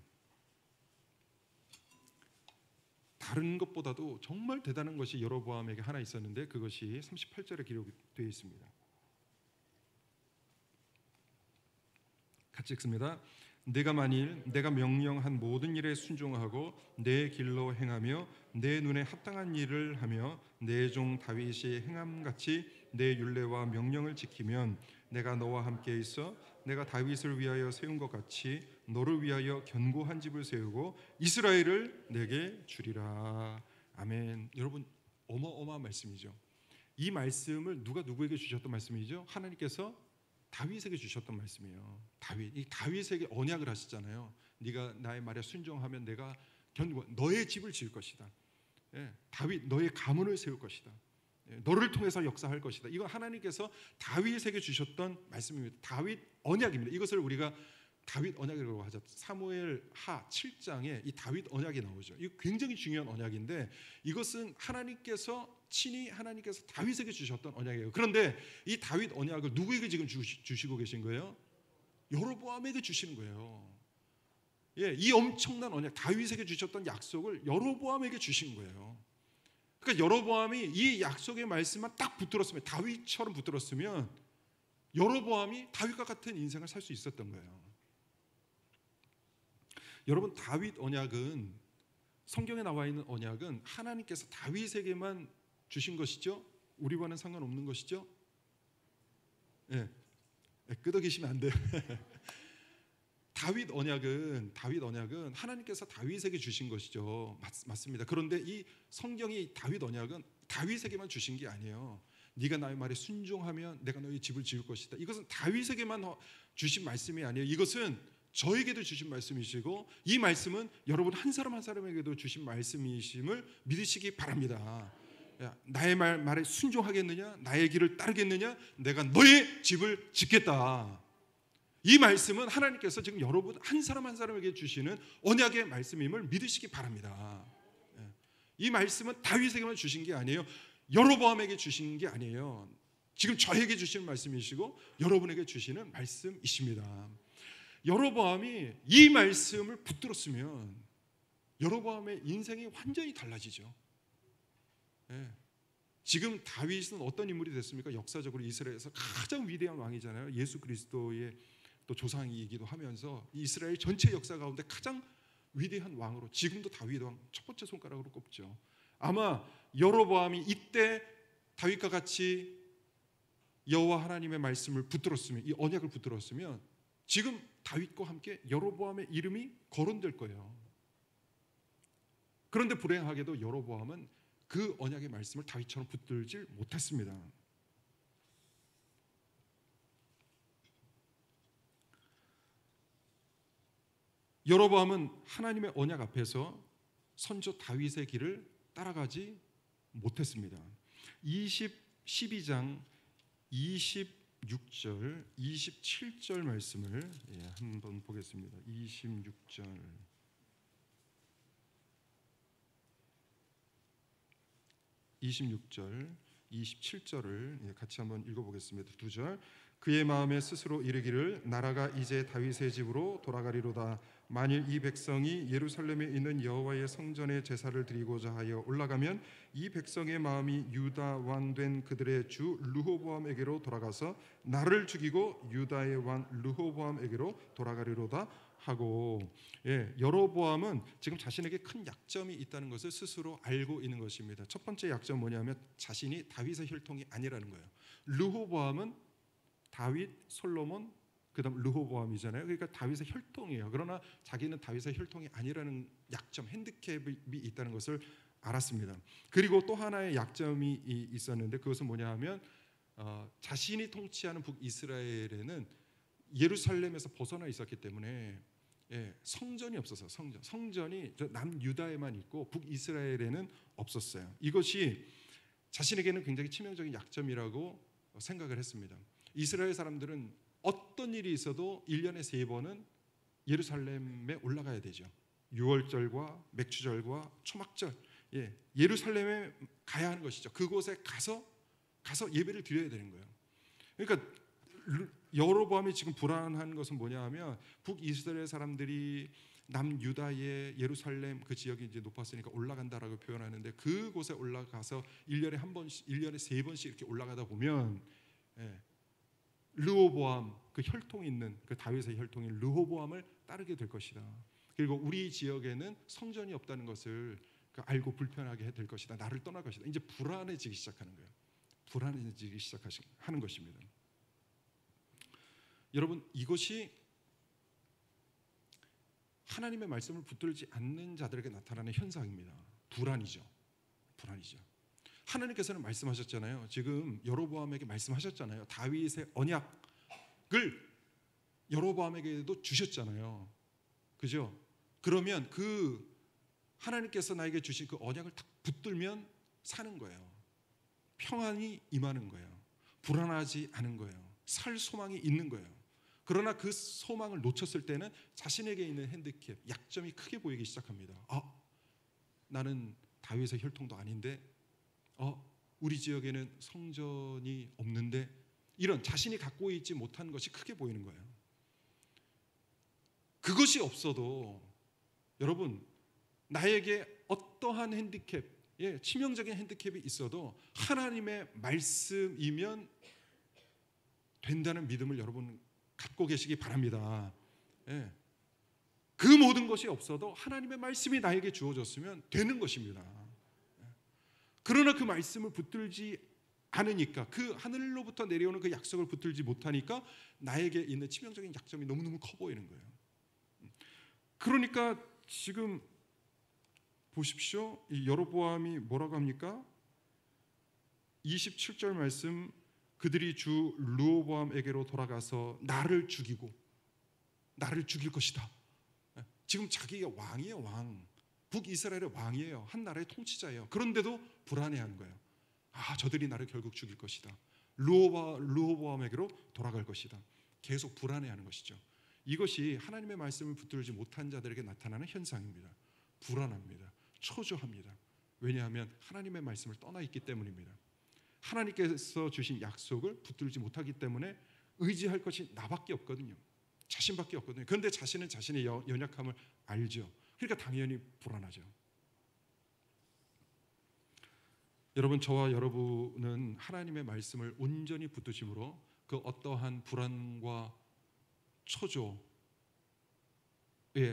S1: 다른 것보다도 정말 대단한 것이 여로보암에게 하나 있었는데 그것이 38절에 기록되어 있습니다. 같이 읽습니다. 내가 만일 내가 명령한 모든 일에 순종하고 내 길로 행하며 내 눈에 합당한 일을 하며 내 종 다윗이 행함같이 내 율례와 명령을 지키면 내가 너와 함께 있어 내가 다윗을 위하여 세운 것 같이 너를 위하여 견고한 집을 세우고 이스라엘을 내게 주리라. 아멘. 여러분 어마어마한 말씀이죠. 이 말씀을 누가 누구에게 주셨던 말씀이죠? 하나님께서 다윗에게 주셨던 말씀이에요. 이 다윗에게 언약을 하셨잖아요. 네가 나의 말에 순종하면 내가 너의 집을 지을 것이다. 다윗 너의 가문을 세울 것이다. 너를 통해서 역사할 것이다. 이건 하나님께서 다윗에게 주셨던 말씀입니다. 다윗 언약입니다. 이것을 우리가 다윗 언약이라고 하죠. 사무엘 하 7장에 이 다윗 언약이 나오죠. 이거 굉장히 중요한 언약인데 이것은 친히 하나님께서 다윗에게 주셨던 언약이에요. 그런데 이 다윗 언약을 누구에게 지금 주시고 계신 거예요? 여로보암에게 주시는 거예요. 이 엄청난 언약, 다윗에게 주셨던 약속을 여로보암에게 주신 거예요. 그러니까 여로보암이 이 약속의 말씀만 딱 붙들었으면, 다윗처럼 붙들었으면 여로보암이 다윗과 같은 인생을 살 수 있었던 거예요. 여러분, 다윗 언약은, 성경에 나와 있는 언약은 하나님께서 다윗에게만 주신 것이죠. 우리와는 상관없는 것이죠. 끄덕이시면 안 돼요. 다윗 언약은 하나님께서 다윗에게 주신 것이죠. 맞습니다. 그런데 이 성경이 다윗 언약은 다윗에게만 주신 게 아니에요. 네가 나의 말에 순종하면 내가 너희 집을 지을 것이다. 이것은 다윗에게만 주신 말씀이 아니에요. 이것은 저에게도 주신 말씀이시고 이 말씀은 여러분 한 사람 한 사람에게도 주신 말씀이심을 믿으시기 바랍니다. 나의 말에 순종하겠느냐? 나의 길을 따르겠느냐? 내가 너의 집을 짓겠다. 이 말씀은 하나님께서 지금 여러분 한 사람 한 사람에게 주시는 언약의 말씀임을 믿으시기 바랍니다. 이 말씀은 다윗에게만 주신 게 아니에요. 여로보암에게 주신 게 아니에요. 지금 저에게 주시는 말씀이시고 여러분에게 주시는 말씀이십니다. 여로보암이 이 말씀을 붙들었으면 여로보암의 인생이 완전히 달라지죠. 지금 다윗은 어떤 인물이 됐습니까? 역사적으로 이스라엘에서 가장 위대한 왕이잖아요. 예수 그리스도의 또 조상이기도 하면서 이스라엘 전체 역사 가운데 가장 위대한 왕으로 지금도 다윗 왕 첫 번째 손가락으로 꼽죠. 아마 여로보암이 이때 다윗과 같이 여호와 하나님의 말씀을 붙들었으면, 이 언약을 붙들었으면 지금 다윗과 함께 여로보암의 이름이 거론될 거예요. 그런데 불행하게도 여로보암은 그 언약의 말씀을 다윗처럼 붙들지 못했습니다. 여로보암은 하나님의 언약 앞에서 선조 다윗의 길을 따라가지 못했습니다. 12장 26절, 27절 말씀을 한번 보겠습니다. 26절, 27절을 같이 한번 읽어보겠습니다. 2절. 그의 마음에 스스로 이르기를 나라가 이제 다윗의 집으로 돌아가리로다. 만일 이 백성이 예루살렘에 있는 여호와의 성전에 제사를 드리고자 하여 올라가면 이 백성의 마음이 유다 왕 된 그들의 주 르호보암에게로 돌아가서 나를 죽이고 유다의 왕 르호보암에게로 돌아가리로다 하고, 여로보암은 지금 자신에게 큰 약점이 있다는 것을 스스로 알고 있는 것입니다. 첫 번째 약점 뭐냐면 자신이 다윗의 혈통이 아니라는 거예요. 르호보암은 다윗, 솔로몬, 그다음 르호보암이잖아요. 그러니까 다윗의 혈통이에요. 그러나 자기는 다윗의 혈통이 아니라는 약점, 핸디캡이 있다는 것을 알았습니다. 그리고 또 하나의 약점이 있었는데 그것은 뭐냐 하면 자신이 통치하는 북이스라엘에는 예루살렘에서 벗어나 있었기 때문에 성전이 없어서 성전이 남유다에만 있고 북이스라엘에는 없었어요. 이것이 자신에게는 굉장히 치명적인 약점이라고 생각을 했습니다. 이스라엘 사람들은 어떤 일이 있어도 1년에 3번은 예루살렘에 올라가야 되죠. 유월절과 맥주절과 초막절, 예루살렘에 가야 하는 것이죠. 그곳에 가서 예배를 드려야 되는 거예요. 그러니까 여로보암이 지금 불안한 것은 뭐냐 하면 북이스라엘 사람들이 남유다의 예루살렘 그 지역이 이제 높았으니까 올라간다라고 표현하는데, 그곳에 올라가서 1년에 한 번씩, 1년에 3번씩 이렇게 올라가다 보면 르호보암, 그 혈통이 있는 그 다윗의 혈통인 르호보암을 따르게 될 것이다. 그리고 우리 지역에는 성전이 없다는 것을 알고 불편하게 될 것이다. 나를 떠날 것이다. 이제 불안해지기 시작하는 거예요. 불안해지기 시작하는 것입니다. 여러분, 이것이 하나님의 말씀을 붙들지 않는 자들에게 나타나는 현상입니다. 불안이죠. 하나님께서는 말씀하셨잖아요. 지금 여로보암에게 말씀하셨잖아요. 다윗의 언약을 여로보암에게도 주셨잖아요. 그죠? 그러면 그 하나님께서 나에게 주신 그 언약을 딱 붙들면 사는 거예요. 평안이 임하는 거예요. 불안하지 않은 거예요. 살 소망이 있는 거예요. 그러나 그 소망을 놓쳤을 때는 자신에게 있는 핸디캡, 약점이 크게 보이기 시작합니다. 나는 다윗의 혈통도 아닌데, 우리 지역에는 성전이 없는데, 이런 자신이 갖고 있지 못한 것이 크게 보이는 거예요. 그것이 없어도 여러분, 나에게 어떠한 핸디캡, 치명적인 핸디캡이 있어도 하나님의 말씀이면 된다는 믿음을 여러분 갖고 계시기 바랍니다. 그 모든 것이 없어도 하나님의 말씀이 나에게 주어졌으면 되는 것입니다. 그러나 그 말씀을 붙들지 않으니까, 그 하늘로부터 내려오는 그 약속을 붙들지 못하니까 나에게 있는 치명적인 약점이 너무너무 커 보이는 거예요. 그러니까 지금 보십시오. 이 여로보암이 뭐라고 합니까? 27절 말씀, 그들이 주 르호보암에게로 돌아가서 나를 죽일 것이다. 지금 자기가 왕이에요. 왕. 북이스라엘의 왕이에요. 한 나라의 통치자예요. 그런데도 불안해하는 거예요. 저들이 나를 결국 죽일 것이다. 르호보암에게로 돌아갈 것이다. 계속 불안해하는 것이죠. 이것이 하나님의 말씀을 붙들지 못한 자들에게 나타나는 현상입니다. 불안합니다. 초조합니다. 왜냐하면 하나님의 말씀을 떠나 있기 때문입니다. 하나님께서 주신 약속을 붙들지 못하기 때문에 의지할 것이 나밖에 없거든요. 자신밖에 없거든요. 그런데 자신은 자신의 연약함을 알죠. 그러니까 당연히 불안하죠. 여러분, 저와 여러분은 하나님의 말씀을 온전히 붙드심으로 그 어떠한 불안과 초조에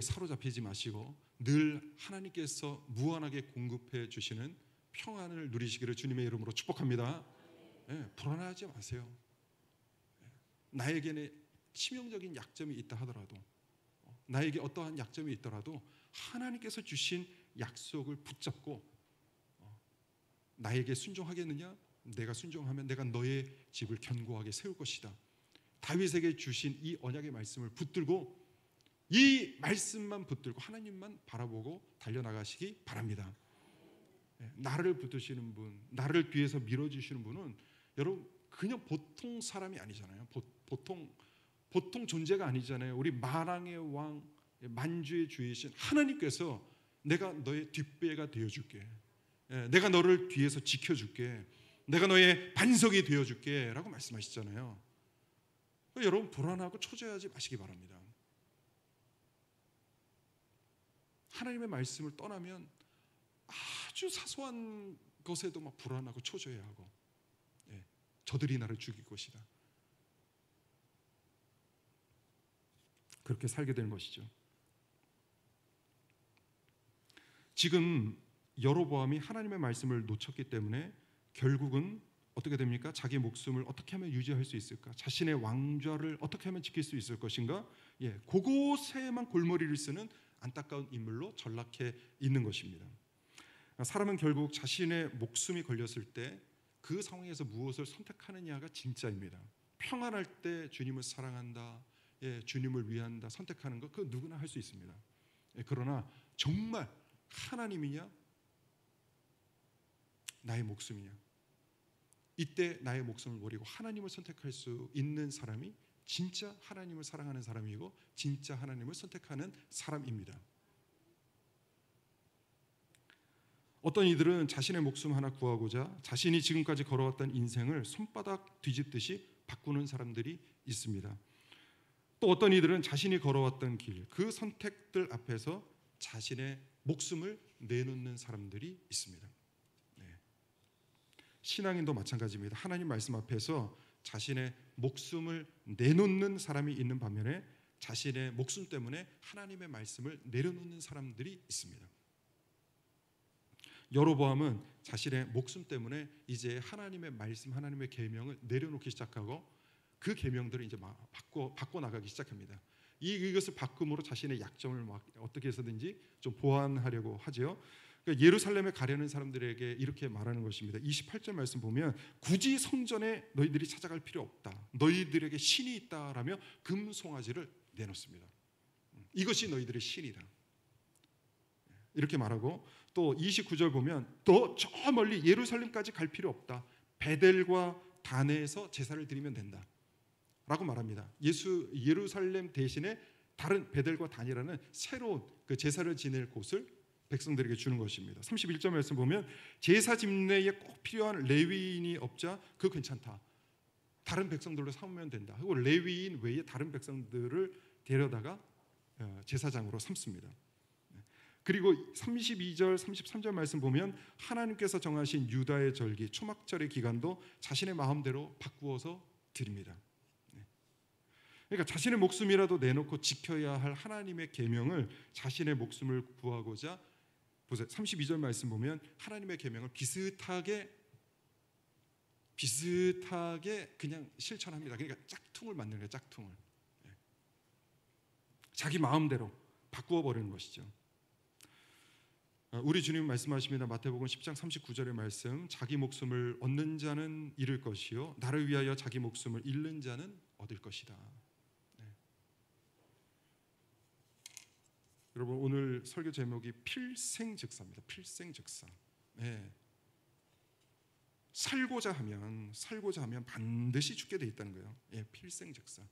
S1: 사로잡히지 마시고 늘 하나님께서 무한하게 공급해 주시는 평안을 누리시기를 주님의 이름으로 축복합니다. 불안하지 마세요. 나에게는 치명적인 약점이 있다 하더라도, 나에게 어떠한 약점이 있더라도 하나님께서 주신 약속을 붙잡고 나에게 순종하겠느냐? 내가 순종하면 내가 너의 집을 견고하게 세울 것이다. 다윗에게 주신 이 언약의 말씀을 붙들고, 이 말씀만 붙들고 하나님만 바라보고 달려나가시기 바랍니다. 나를 붙드시는 분, 나를 뒤에서 밀어주시는 분은 여러분 그냥 보통 사람이 아니잖아요. 보통 존재가 아니잖아요. 우리 만왕의 왕, 만주의 주이신 하나님께서 내가 너의 뒷배가 되어줄게, 내가 너를 뒤에서 지켜줄게, 내가 너의 반석이 되어줄게 라고 말씀하시잖아요. 여러분 불안하고 초조해하지 마시기 바랍니다. 하나님의 말씀을 떠나면 아주 사소한 것에도 막 불안하고 초조해하고, 저들이 나를 죽일 것이다, 그렇게 살게 되는 것이죠. 지금 여로보암이 하나님의 말씀을 놓쳤기 때문에 결국은 어떻게 됩니까? 자기 목숨을 어떻게 하면 유지할 수 있을까? 자신의 왕좌를 어떻게 하면 지킬 수 있을 것인가? 그곳에만 골머리를 쓰는 안타까운 인물로 전락해 있는 것입니다. 사람은 결국 자신의 목숨이 걸렸을 때 그 상황에서 무엇을 선택하느냐가 진짜입니다. 평안할 때 주님을 사랑한다, 주님을 위한다 선택하는 것, 그거 누구나 할 수 있습니다. 그러나 정말 하나님이냐 나의 목숨이냐, 이때 나의 목숨을 버리고 하나님을 선택할 수 있는 사람이 진짜 하나님을 사랑하는 사람이고 진짜 하나님을 선택하는 사람입니다. 어떤 이들은 자신의 목숨 하나 구하고자 자신이 지금까지 걸어왔던 인생을 손바닥 뒤집듯이 바꾸는 사람들이 있습니다. 또 어떤 이들은 자신이 걸어왔던 길, 그 선택들 앞에서 자신의 목숨을 내놓는 사람들이 있습니다. 네. 신앙인도 마찬가지입니다. 하나님 말씀 앞에서 자신의 목숨을 내놓는 사람이 있는 반면에 자신의 목숨 때문에 하나님의 말씀을 내려놓는 사람들이 있습니다. 여로보암은 자신의 목숨 때문에 이제 하나님의 말씀, 하나님의 계명을 내려놓기 시작하고 그 계명들을 이제 바꿔 나가기 시작합니다. 이것을 바꿈으로 자신의 약점을 어떻게 해서든지 좀 보완하려고 하죠. 그러니까 예루살렘에 가려는 사람들에게 이렇게 말하는 것입니다. 28절 말씀 보면 굳이 성전에 너희들이 찾아갈 필요 없다. 너희들에게 신이 있다라며 금송아지를 내놓습니다. 이것이 너희들의 신이다. 이렇게 말하고 또 29절 보면 또 저 멀리 예루살렘까지 갈 필요 없다. 베델과 단에서 제사를 드리면 된다 라고 말합니다. 예루살렘 대신에 다른 베델과 단이라는 새로운 그 제사를 지낼 곳을 백성들에게 주는 것입니다. 31절 말씀 보면 제사 집례에 꼭 필요한 레위인이 없자 그 괜찮다. 다른 백성들로 삼으면 된다. 그리고 레위인 외에 다른 백성들을 데려다가 제사장으로 삼습니다. 그리고 32절, 33절 말씀 보면 하나님께서 정하신 유다의 절기, 초막절의 기간도 자신의 마음대로 바꾸어서 드립니다. 그러니까 자신의 목숨이라도 내놓고 지켜야 할 하나님의 계명을 자신의 목숨을 구하고자 보세요. 32절 말씀 보면 하나님의 계명을 비슷하게 그냥 실천합니다. 그러니까 짝퉁을 만드는 거예요. 짝퉁을. 자기 마음대로 바꾸어 버리는 것이죠. 우리 주님 말씀하십니다. 마태복음 10장 39절의 말씀, 자기 목숨을 얻는 자는 잃을 것이요 나를 위하여 자기 목숨을 잃는 자는 얻을 것이다. 네. 여러분 오늘 설교 제목이 필생즉사입니다. 필생즉사. 네. 살고자 하면 반드시 죽게 돼 있다는 거예요. 예, 필생즉사.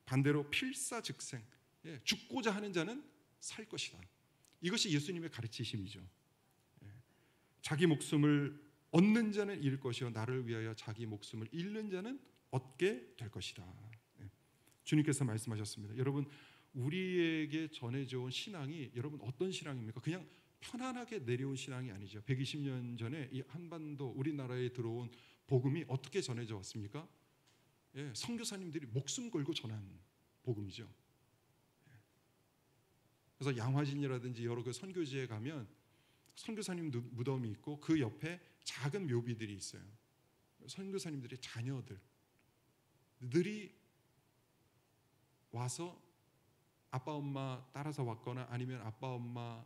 S1: 반대로 필사즉생. 예, 죽고자 하는 자는 살 것이다. 이것이 예수님의 가르치심이죠. 자기 목숨을 얻는 자는 잃을 것이요 나를 위하여 자기 목숨을 잃는 자는 얻게 될 것이다. 주님께서 말씀하셨습니다. 여러분 우리에게 전해져 온 신앙이 여러분 어떤 신앙입니까? 그냥 편안하게 내려온 신앙이 아니죠. 120년 전에 이 한반도 우리나라에 들어온 복음이 어떻게 전해져 왔습니까? 예, 선교사님들이 목숨 걸고 전한 복음이죠. 그래서 양화진이라든지 여러 그 선교지에 가면 선교사님 무덤이 있고 그 옆에 작은 묘비들이 있어요. 선교사님들의 자녀들이 와서 아빠 엄마 따라서 왔거나 아니면 아빠 엄마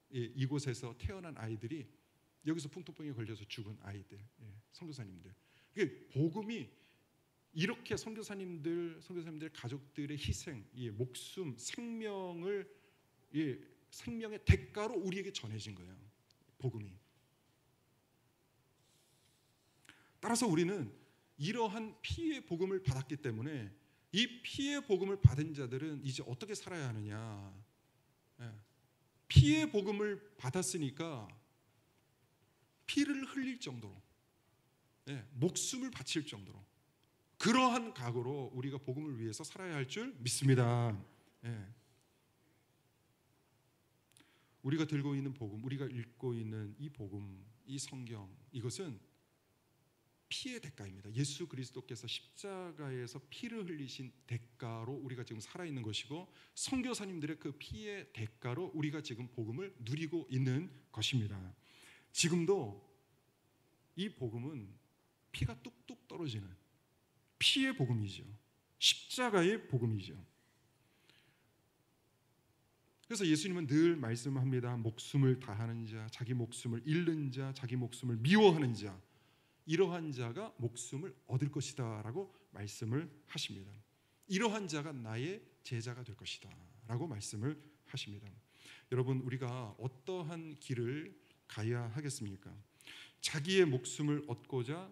S1: 이곳에서 태어난 아이들이 여기서 풍토병에 걸려서 죽은 아이들, 선교사님들. 복음이 이렇게 선교사님들 가족들의 희생, 목숨, 생명의 대가로 우리에게 전해진 거예요. 복음이. 따라서 우리는 이러한 피의 복음을 받았기 때문에 이 피의 복음을 받은 자들은 이제 어떻게 살아야 하느냐? 피의 복음을 받았으니까 피를 흘릴 정도로, 목숨을 바칠 정도로 그러한 각오로 우리가 복음을 위해서 살아야 할 줄 믿습니다. 우리가 들고 있는 복음, 우리가 읽고 있는 이 복음, 이 성경, 이것은 피의 대가입니다. 예수 그리스도께서 십자가에서 피를 흘리신 대가로 우리가 지금 살아있는 것이고 선교사님들의 그 피의 대가로 우리가 지금 복음을 누리고 있는 것입니다. 지금도 이 복음은 피가 뚝뚝 떨어지는 피의 복음이죠. 십자가의 복음이죠. 그래서 예수님은 늘 말씀합니다. 목숨을 다하는 자, 자기 목숨을 잃는 자, 자기 목숨을 미워하는 자, 이러한 자가 목숨을 얻을 것이다 라고 말씀을 하십니다. 이러한 자가 나의 제자가 될 것이다 라고 말씀을 하십니다. 여러분 우리가 어떠한 길을 가야 하겠습니까? 자기의 목숨을 얻고자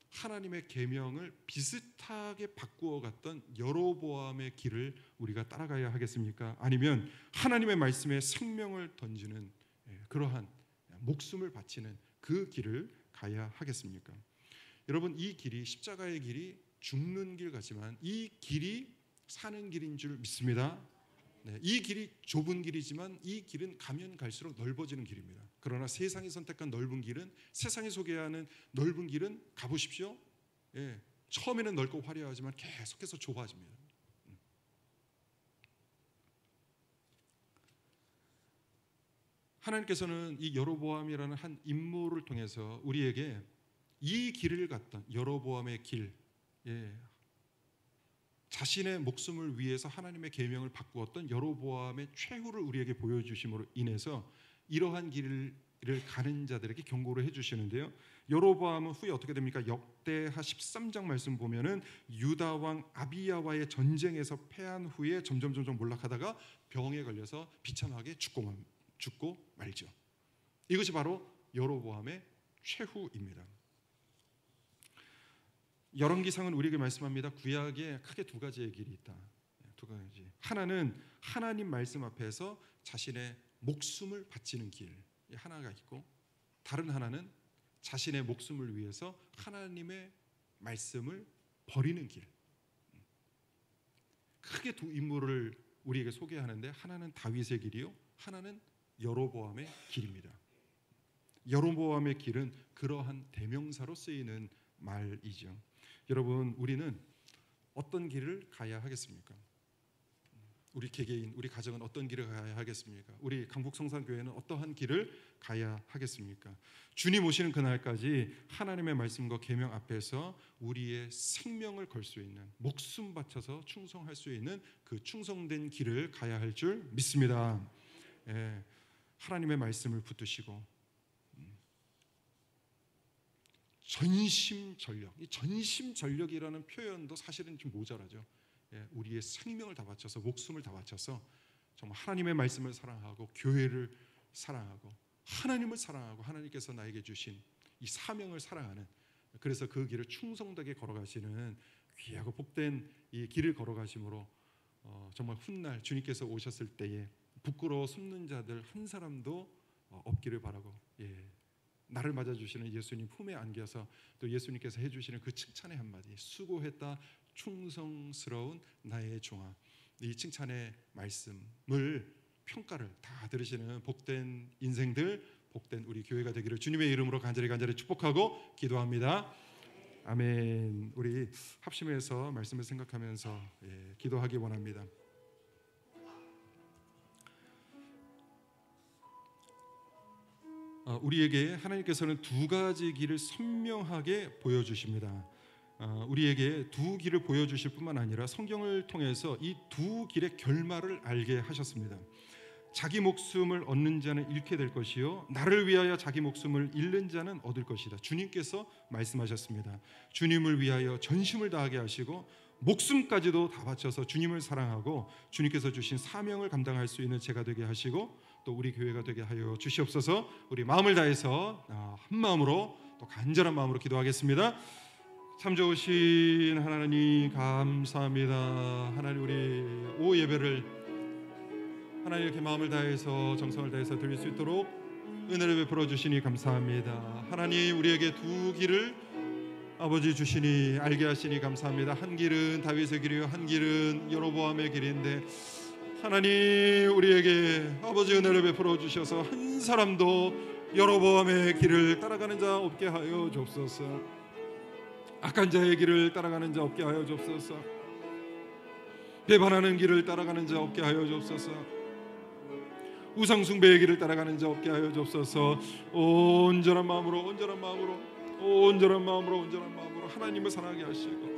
S1: 하나님의 계명을 비슷하게 바꾸어 갔던 여로보암의 길을 우리가 따라가야 하겠습니까? 아니면 하나님의 말씀에 생명을 던지는 그러한 목숨을 바치는 그 길을 가야 하겠습니까? 여러분, 이 길이 십자가의 길이 죽는 길 같지만 이 길이 사는 길인 줄 믿습니다. 네, 이 길이 좁은 길이지만 이 길은 가면 갈수록 넓어지는 길입니다. 그러나 세상이 선택한 넓은 길은, 세상이 소개하는 넓은 길은 가보십시오. 예, 처음에는 넓고 화려하지만 계속해서 좁아집니다. 하나님께서는 이 여로보암이라는 한 인물을 통해서 우리에게 이 길을 갔던 여로보암의 길, 자신의 목숨을 위해서 하나님의 계명을 바꾸었던 여로보암의 최후를 우리에게 보여주심으로 인해서 이러한 길을 가는 자들에게 경고를 해주시는데요. 여로보암은 후에 어떻게 됩니까? 역대하 13장 말씀 보면은 유다 왕 아비야와의 전쟁에서 패한 후에 점점 몰락하다가 병에 걸려서 비참하게 죽고 말죠. 이것이 바로 여로보암의 최후입니다. 열왕기상은 우리에게 말씀합니다. 구약에 크게 두 가지의 길이 있다. 두 가지. 하나는 하나님 말씀 앞에서 자신의 목숨을 바치는 길 하나가 있고, 다른 하나는 자신의 목숨을 위해서 하나님의 말씀을 버리는 길. 크게 두 인물을 우리에게 소개하는데, 하나는 다윗의 길이요, 하나는 여로보암의 길입니다. 여로보암의 길은 그러한 대명사로 쓰이는 말이죠. 여러분, 우리는 어떤 길을 가야 하겠습니까? 우리 개개인, 우리 가정은 어떤 길을 가야 하겠습니까? 우리 강북성산교회는 어떠한 길을 가야 하겠습니까? 주님 오시는 그날까지 하나님의 말씀과 계명 앞에서 우리의 생명을 걸 수 있는, 목숨 바쳐서 충성할 수 있는 그 충성된 길을 가야 할 줄 믿습니다. 하나님의 말씀을 붙드시고 전심전력, 이 전심전력이라는 표현도 사실은 좀 모자라죠. 우리의 생명을 다 바쳐서, 목숨을 다 바쳐서 정말 하나님의 말씀을 사랑하고, 교회를 사랑하고, 하나님을 사랑하고, 하나님께서 나에게 주신 이 사명을 사랑하는, 그래서 그 길을 충성되게 걸어가시는 귀하고 복된 이 길을 걸어가심으로 정말 훗날 주님께서 오셨을 때에 부끄러워 숨는 자들 한 사람도 없기를 바라고, 나를 맞아주시는 예수님 품에 안겨서 또 예수님께서 해주시는 그 칭찬의 한마디, 수고했다 충성스러운 나의 종아, 이 칭찬의 말씀을, 평가를 다 들으시는 복된 인생들, 복된 우리 교회가 되기를 주님의 이름으로 간절히 축복하고 기도합니다. 아멘. 우리 합심해서 말씀을 생각하면서 기도하기 원합니다. 우리에게 하나님께서는 두 가지 길을 선명하게 보여주십니다. 우리에게 두 길을 보여주실 뿐만 아니라 성경을 통해서 이 두 길의 결말을 알게 하셨습니다. 자기 목숨을 얻는 자는 잃게 될 것이요, 나를 위하여 자기 목숨을 잃는 자는 얻을 것이다. 주님께서 말씀하셨습니다. 주님을 위하여 전심을 다하게 하시고 목숨까지도 다 바쳐서 주님을 사랑하고 주님께서 주신 사명을 감당할 수 있는 제가 되게 하시고, 또 우리 교회가 되게 하여 주시옵소서. 우리 마음을 다해서 한 마음으로, 또 간절한 마음으로 기도하겠습니다. 참 좋으신 하나님 감사합니다. 하나님, 우리 오후 예배를 하나님 이렇게 마음을 다해서, 정성을 다해서 드릴 수 있도록 은혜를 베풀어 주시니 감사합니다. 하나님, 우리에게 두 길을 아버지 주시니 알게 하시니 감사합니다. 한 길은 다윗의 길이요, 한 길은 여로보암의 길인데, 하나님 우리에게 아버지 은혜를 베풀어 주셔서 한 사람도 여로보암의 길을 따라가는 자 없게 하여 주옵소서. 악한 자의 길을 따라가는 자 없게 하여 주옵소서. 배반하는 길을 따라가는 자 없게 하여 주옵소서. 우상숭배의 길을 따라가는 자 없게 하여 주옵소서. 온전한 마음으로 하나님을 사랑하게 하시고,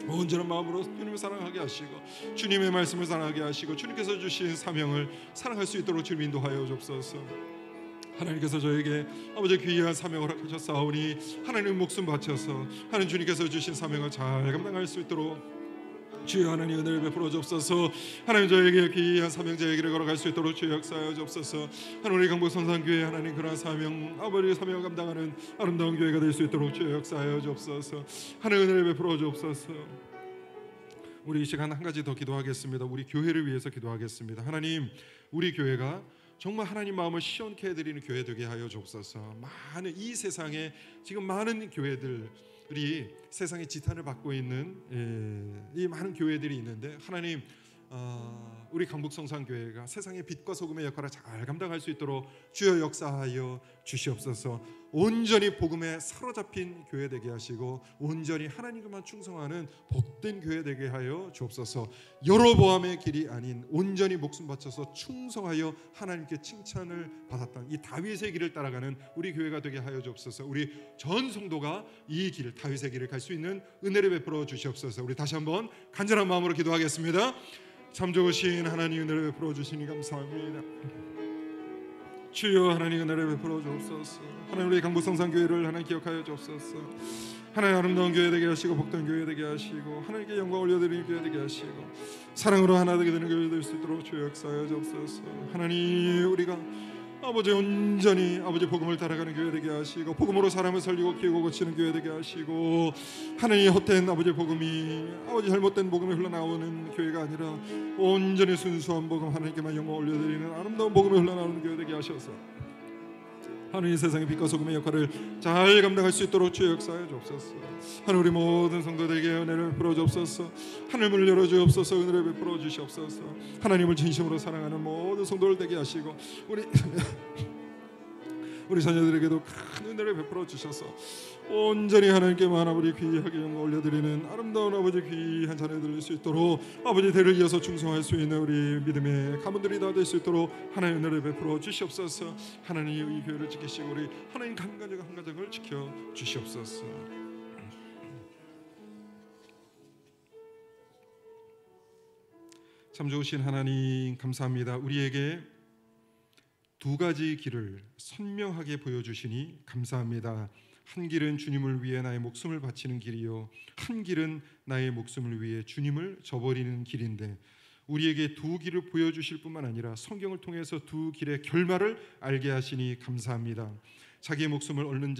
S1: 온전한 마음으로 주님을 사랑하게 하시고, 주님의 말씀을 사랑하게 하시고, 주님께서 주신 사명을 사랑할 수 있도록 주님 인도하여 주옵소서. 하나님께서 저에게 아버지 귀한 사명을 허락하셨사오니 하나님 목숨 바쳐서 하나님 주님께서 주신 사명을 잘 감당할 수 있도록 주여 하나님 은혜를 베풀어 주옵소서. 하나님 저에게 귀한 사명자의 길을 걸어갈 수 있도록 주여 역사하여 주옵소서. 하나님 우리 강북성산교회 하나님 그러한 사명, 아버지의 사명을 감당하는 아름다운 교회가 될 수 있도록 주여 역사하여 주옵소서. 하나님 은혜를 베풀어 주옵소서. 우리 이 시간 한 가지 더 기도하겠습니다. 우리 교회를 위해서 기도하겠습니다. 하나님, 우리 교회가 정말 하나님 마음을 시원케 해드리는 교회 되게 하여 주옵소서. 많은 이 세상에 지금 많은 교회들이 세상에 지탄을 받고 있는 이 많은 교회들이 있는데 하나님 우리 강북성산교회가 세상의 빛과 소금의 역할을 잘 감당할 수 있도록 주여 역사하여 주시옵소서. 온전히 복음에 사로잡힌 교회 되게 하시고 온전히 하나님께만 충성하는 복된 교회 되게 하여 주옵소서. 여로보암의 길이 아닌 온전히 목숨 바쳐서 충성하여 하나님께 칭찬을 받았던 이 다윗의 길을 따라가는 우리 교회가 되게 하여 주옵소서. 우리 전 성도가 이 길, 다윗의 길을 갈 수 있는 은혜를 베풀어 주시옵소서. 우리 다시 한번 간절한 마음으로 기도하겠습니다. 참 좋으신 하나님, 은혜를 베풀어 주시니 감사합니다. 주여 하나님, 은혜를 베풀어 주옵소서. 하나님, 우리 강북성산교회를 하나님 기억하여 주옵소서. 하나님, 아름다운 교회 되게 하시고 복된 교회 되게 하시고 하나님께 영광 올려드리는 교회 되게 하시고 사랑으로 하나 되게 되는 교회 될 수 있도록 주여 역사하여 주옵소서. 하나님, 우리가 아버지 온전히 아버지 복음을 따라가는 교회 되게 하시고 복음으로 사람을 살리고 키우고 고치는 교회 되게 하시고 하나님, 헛된 아버지 복음이 아버지 잘못된 복음이 흘러나오는 교회가 아니라 온전히 순수한 복음, 하나님께만 영광 올려드리는 아름다운 복음이 흘러나오는 교회 되게 하셔서 하나님, 세상의 빛과 소금의 역할을 잘 감당할 수 있도록 주여 역사하여 주옵소서. 하나님, 우리 모든 성도들에게 은혜를 베풀어 주옵소서. 하늘문을 열어 주옵소서. 은혜를 베풀어 주시옵소서. 하나님을 진심으로 사랑하는 모든 성도들 되게 하시고 우리 자녀들에게도 큰 은혜를 베풀어 주셔서 온전히 하나님께만 아버지 귀하게 영광 올려드리는 아름다운 아버지 귀한 자녀들 될 수 있도록 아버지 대를 이어서 충성할 수 있는 우리 믿음의 가문들이 다 될 수 있도록 하나님 은혜를 베풀어 주시옵소서. 하나님, 이 교회를 지키시고 우리 하나님 한 가정 한 가정을 지켜 주시옵소서. 참 좋으신 하나님, 감사합니다. 우리에게 두 가지 길을 선명하게 보여주시니 감사합니다. 한 길은 주님을 위해 나의 목숨을 바치는 길이요, 한 길은 나의 목숨을 위해 주님을 저버리는 길인데 우리에게 두 길을 보여주실 뿐만 아니라 성경을 통해서 두 길의 결말을 알게 하시니 감사합니다. 자기의 목숨을 얻는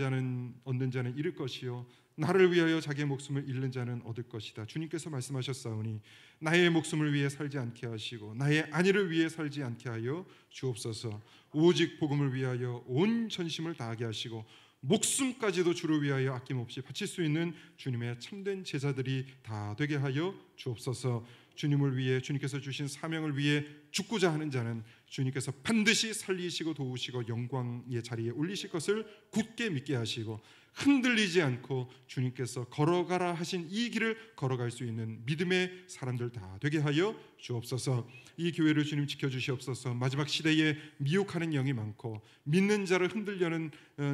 S1: 자는 잃을 것이요, 나를 위하여 자기의 목숨을 잃는 자는 얻을 것이다. 주님께서 말씀하셨사오니 나의 목숨을 위해 살지 않게 하시고 나의 안위를 위해 살지 않게 하여 주옵소서. 오직 복음을 위하여 온 전심을 다하게 하시고 목숨까지도 주를 위하여 아낌없이 바칠 수 있는 주님의 참된 제자들이 다 되게 하여 주옵소서. 주님을 위해, 주님께서 주신 사명을 위해 죽고자 하는 자는 주님께서 반드시 살리시고 도우시고 영광의 자리에 올리실 것을 굳게 믿게 하시고 흔들리지 않고 주님께서 걸어가라 하신 이 길을 걸어갈 수 있는 믿음의 사람들 다 되게 하여 주옵소서. 이 교회를 주님 지켜주시옵소서. 마지막 시대에 미혹하는 영이 많고 믿는 자를 흔들려는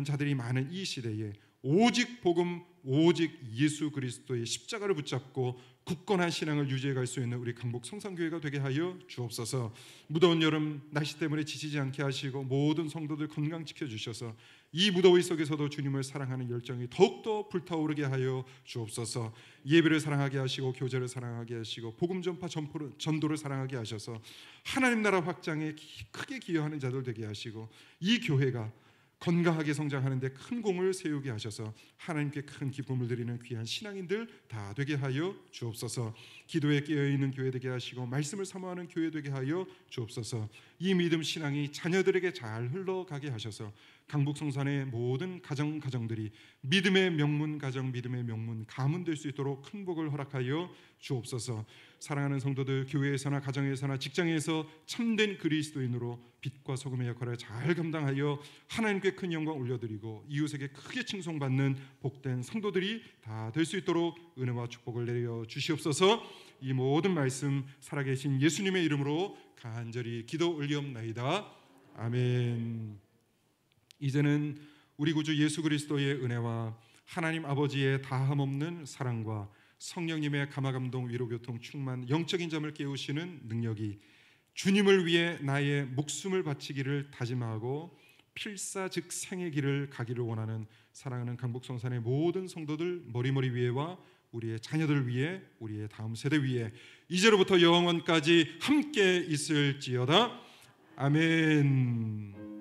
S1: 자들이 많은 이 시대에 오직 복음, 오직 예수 그리스도의 십자가를 붙잡고 굳건한 신앙을 유지해 갈 수 있는 우리 강북 성산교회가 되게 하여 주옵소서. 무더운 여름 날씨 때문에 지치지 않게 하시고 모든 성도들 건강 지켜주셔서 이 무더위 속에서도 주님을 사랑하는 열정이 더욱더 불타오르게 하여 주옵소서. 예배를 사랑하게 하시고 교제를 사랑하게 하시고 복음 전파 전도를 사랑하게 하셔서 하나님 나라 확장에 크게 기여하는 자들 되게 하시고 이 교회가 건강하게 성장하는데 큰 공을 세우게 하셔서 하나님께 큰 기쁨을 드리는 귀한 신앙인들 다 되게 하여 주옵소서. 기도에 깨어있는 교회 되게 하시고 말씀을 사모하는 교회 되게 하여 주옵소서. 이 믿음 신앙이 자녀들에게 잘 흘러가게 하셔서 강북 성산의 모든 가정들이 믿음의 명문 가정, 믿음의 명문 가문 될 수 있도록 큰 복을 허락하여 주옵소서. 사랑하는 성도들, 교회에서나 가정에서나 직장에서 참된 그리스도인으로 빛과 소금의 역할을 잘 감당하여 하나님께 큰 영광 올려드리고 이웃에게 크게 칭송받는 복된 성도들이 다 될 수 있도록 은혜와 축복을 내려 주시옵소서. 이 모든 말씀 살아계신 예수님의 이름으로 간절히 기도 올리옵나이다. 아멘. 이제는 우리 구주 예수 그리스도의 은혜와 하나님 아버지의 다함없는 사랑과 성령님의 감화감동 위로교통 충만 영적인 잠을 깨우시는 능력이 주님을 위해 나의 목숨을 바치기를 다짐하고 필사즉생의 길을 가기를 원하는 사랑하는 강북성산의 모든 성도들 머리머리 위에와 우리의 자녀들 위에, 우리의 다음 세대 위에 이제로부터 영원까지 함께 있을지어다. 아멘.